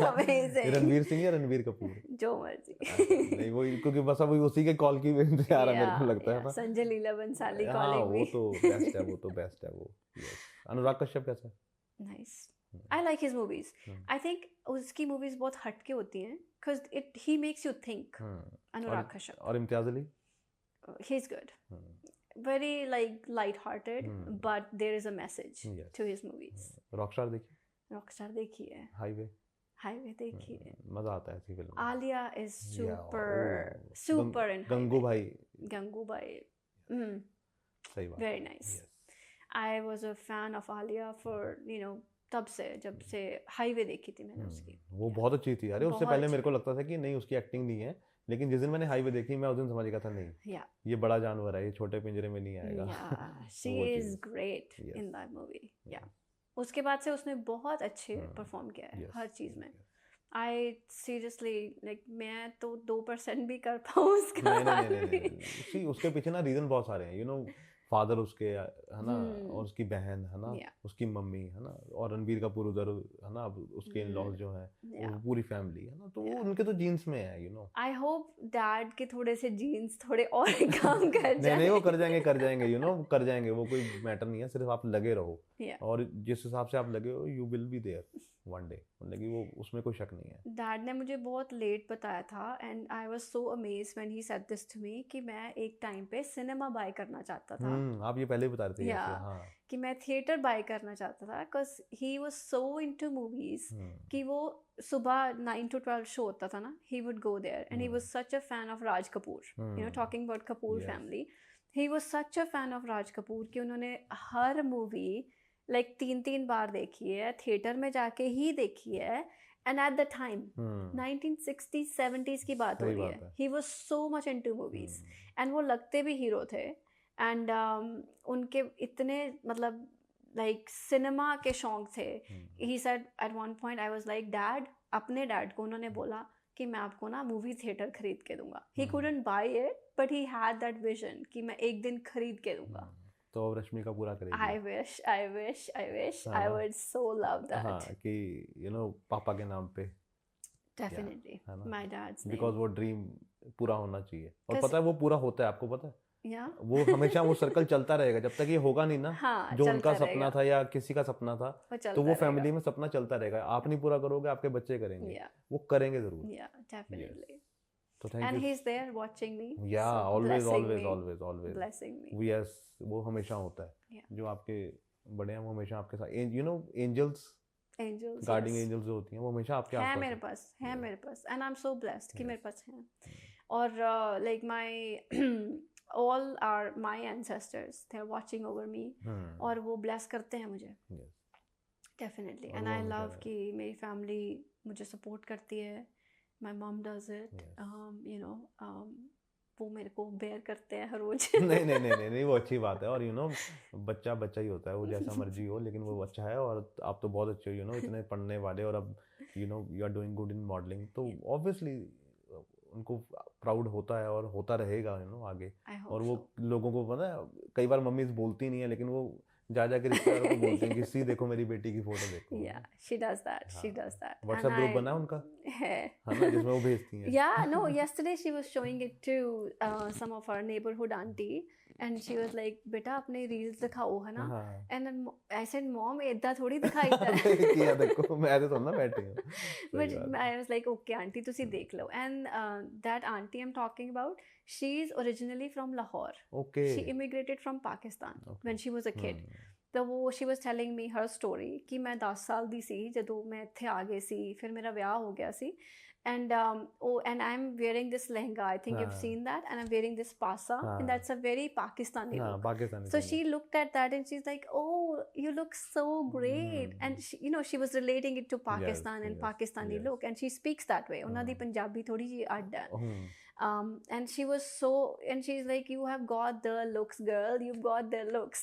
Amazing. Ranbir Singh या रणबीर कपूर? जो मर्जी। नहीं वो क्योंकि बस अभी उसी के कॉल की इंतजार है, मेरे को लगता है ना। संजय लीला बंसाली कॉलिंग वो तो बेस्ट है, वो तो बेस्ट है वो। अनुराग कश्यप कैसा है? Nice. I like his movies. I think उसकी movies बहुत हटके होती हैं because he makes you think. Anurag Kashyap. और Imtiaz Ali? He's good. Very light-hearted, but there is a message to his movies. Rockstar देखी? रॉकस्टार देखी है। हाईवे देखी है। मजा आता है ऐसी film. Alia is super in Gangu भाई। सही बात। Very nice. I was a fan of Alia for तब से, जब से हाईवे देखी थी मैंने उसकी। वो बहुत अच्छी थी। अरे उससे पहले मेरे को लगता था कि नहीं उसकी एक्टिंग नहीं है, लेकिन जिस दिन मैंने हाईवे देखी मैं उस दिन समझ गया था नहीं ये बड़ा जानवर है, ये छोटे पिंजरे में नहीं आएगा। She is great in that movie. उसके बाद से उसने बहुत अच्छे परफॉर्म किया है हर चीज में। I seriously मैं तो 2% भी कर पाऊँ उसका। नहीं। उसके पीछे ना रीजन बहुत सारे हैं, फादर उसके है ना, और उसकी बहन है ना, उसकी मम्मी है ना, और रणबीर कपूर उधर है ना, उसके इन-लॉज जो है वो पूरी फैमिली है ना, तो वो उनके तो जीन्स में है। आई होप डैड के थोड़े से जीन्स थोड़े और काम कर जाए। नहीं वो कर जाएंगे कर जाएंगे, वो कोई मैटर नहीं है, सिर्फ आप लगे रहो और जिस हिसाब से आप लगे हो you will be there one day, मतलब कि वो उसमें कोई शक नहीं है। डैड ने मुझे बहुत लेट बताया था and I was so amazed when he said this to me कि मैं एक टाइम पे सिनेमा बाय करना चाहता था। आप ये पहले ही बता रहे थे। हाँ, कि मैं थिएटर बाय करना चाहता था because he was so into movies कि वो सुबह 9 to 12 शो होता था ना, he would go there and he was such a fan of Raj Kapoor, talking about Kapoor family, he was such a fan of Raj Kapoor कि उन्होंने हर मूवी 3 बार देखी है, थिएटर में जाके ही देखी है। And eight the time 1960s 70s की बात हो रही है, he was so much into movies and वो लगते भी हीरो थे एंड उनके इतने मतलब सिनेमा के शौक थे। He said at one point I was like dad, अपने डैड को उन्होंने बोला कि मैं आपको ना मूवी थिएटर खरीद के दूंगा। He couldn't buy it but he had that vision कि मैं एक दिन खरीद के दूंगा। तो रश्मि का पूरा करेगी। I wish I would so love that। हाँ, कि पापा के नाम पे। Definitely, my dad's name। Because वो ड्रीम पूरा होना चाहिए और पता है वो पूरा होता है, आपको पता है? वो हमेशा वो सर्कल चलता रहेगा जब तक ये होगा नहीं ना। हाँ, जो उनका सपना था या किसी का सपना था तो वो फैमिली में सपना चलता रहेगा। आप नहीं पूरा करोगे, आपके बच्चे करेंगे, वो करेंगे जरूर। Definitely। So thank and you. he's there watching me। Yeah, so always blessing me। Yes, वो हमेशा होता है। जो आपके बड़े हैं वो हमेशा आपके साथ, एंजल्स गार्डिंग एंजल्स जो होती हैं वो हमेशा आपके आसपास है मेरे पास and I'm so blessed कि मेरे पास हैं। और my all are my ancestors, they're watching over me और वो bless करते हैं मुझे। Definitely, and I love कि मेरी family मुझे support करती है। My mom does it, वो मेरे को बेयर करते हैं हर रोज। नहीं वो अच्छी बात है। और बच्चा ही होता है, वो जैसा मर्जी हो, लेकिन वो अच्छा है और आप तो बहुत अच्छे हो, इतने पढ़ने वाले, और अब you are doing good in modelling, तो ऑब्वियसली उनको प्राउड होता है और होता रहेगा आगे। और वो लोगों को पता है कई बार मम्मीज बोलती नहीं है, लेकिन वो जा के रिश्तेदारों को बोलते हैं कि सी देखो मेरी बेटी की फोटो देखो। she does that। WhatsApp group बना उनका है ना, जिसमें वो भेजती हैं। No, yesterday she was showing it to some of our neighborhood auntie and she was like बेटा अपने reels दिखाओ है ना, and then I said mom इतना थोड़ी दिखाईदा किया देखो मैं ऐसे थोड़ा ना बैठी हूँ, but I was like okay auntie तुसी देख लो, and that auntie I'm talking about, she is originally from Lahore. Okay. She immigrated from Pakistan when she was a kid. तो वो she was telling me her story कि मैं 10 साल ਦੀ ਸੀ ਜਦੋਂ ਮੈਂ ਇੱਥੇ ਆ ਗਈ ਸੀ, ਫਿਰ ਮੇਰਾ ਵਿਆਹ ਹੋ ਗਿਆ ਸੀ, and and I'm wearing this lehenga, I think you've seen that, and I'm wearing this pasa, and that's a very Pakistani look. Pakistani. So she looked at that and she's like, oh, you look so great, and she, you know, she was relating it to Pakistan and Pakistani look, and she speaks that way. ਉਹਨਾਂ ਦੀ ਪੰਜਾਬੀ ਥੋੜੀ ਜਿਹੀ ਅੱਡ ਹੈ. And she was so, and she's like, you have got the looks, girl, you've got the looks.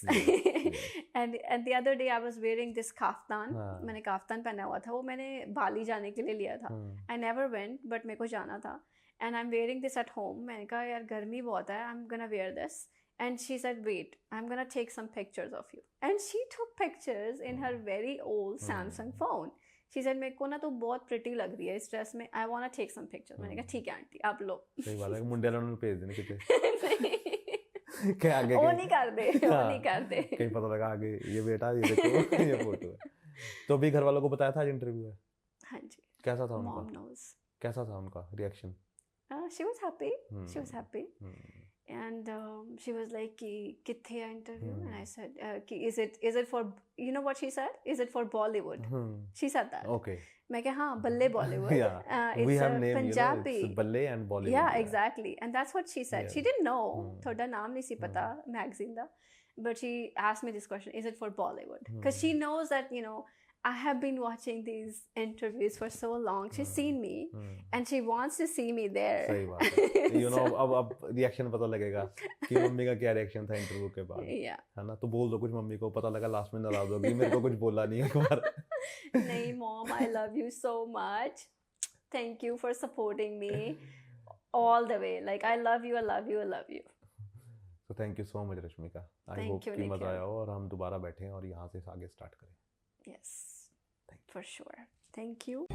and the other day I was wearing this kaftan, मैंने kaftan पहना हुआ था, वो मैंने बाली जाने के लिए लिया था. I never went, but मेरे को जाना था, and I'm wearing this at home. मैंने कहा यार गर्मी बहुत है, I'm gonna wear this. And she said, wait, I'm gonna take some pictures of you. And she took pictures in her very old Samsung phone. She said मेरे को ना तो बहुत pretty लग रही है इस ड्रेस में, I wanna take some pictures. मैंने कहा ठीक है आंटी आप लो. सही बात है, मुंडे वालों ने भेज देने कितने क्या आगे वो नहीं कर दे, वो नहीं कर दे, कहीं पता लगा आगे ये बेटा ये देखो ये फोटो है. तो अभी घर वालों को बताया था आज इंटरव्यू है? हाँ जी. कैसा था उनका? Mom knows. कैसा था उनका reaction? She was happy. She was happy. And she was like कि किथे है interview, and I said कि is it for, you know what she said, is it for Bollywood? She said that. Okay. मैं कहा हाँ बल्ले Bollywood. Yeah. We have name, Punjabi. You know, it's Balle and Bollywood. Yeah, exactly. And that's what she said. Yeah. She didn't know. थोड़ा नाम नहीं सी पता magazine दा. But she asked me this question, is it for Bollywood? Because she knows that, you know, I have been watching these interviews for so long. She's seen me, and she wants to see me there. सही बात है. You know, अब reaction पता लगेगा कि mummy का क्या reaction था इंटरव्यू के बाद. Yeah. है ना, तो बोल दो कुछ मम्मी को, पता लगा लास्ट में नाराज होगी, मेरे को कुछ बोला नहीं एक बार. नहीं mom, I love you so much. Thank you for supporting me all the way. Like I love you, I love you, I love you. So thank you so much Rashmika. I hope कि मजा आया हो और हम दोबारा बैठें और यहाँ से आगे स्टार्ट करें. Yes. For sure. Thank you.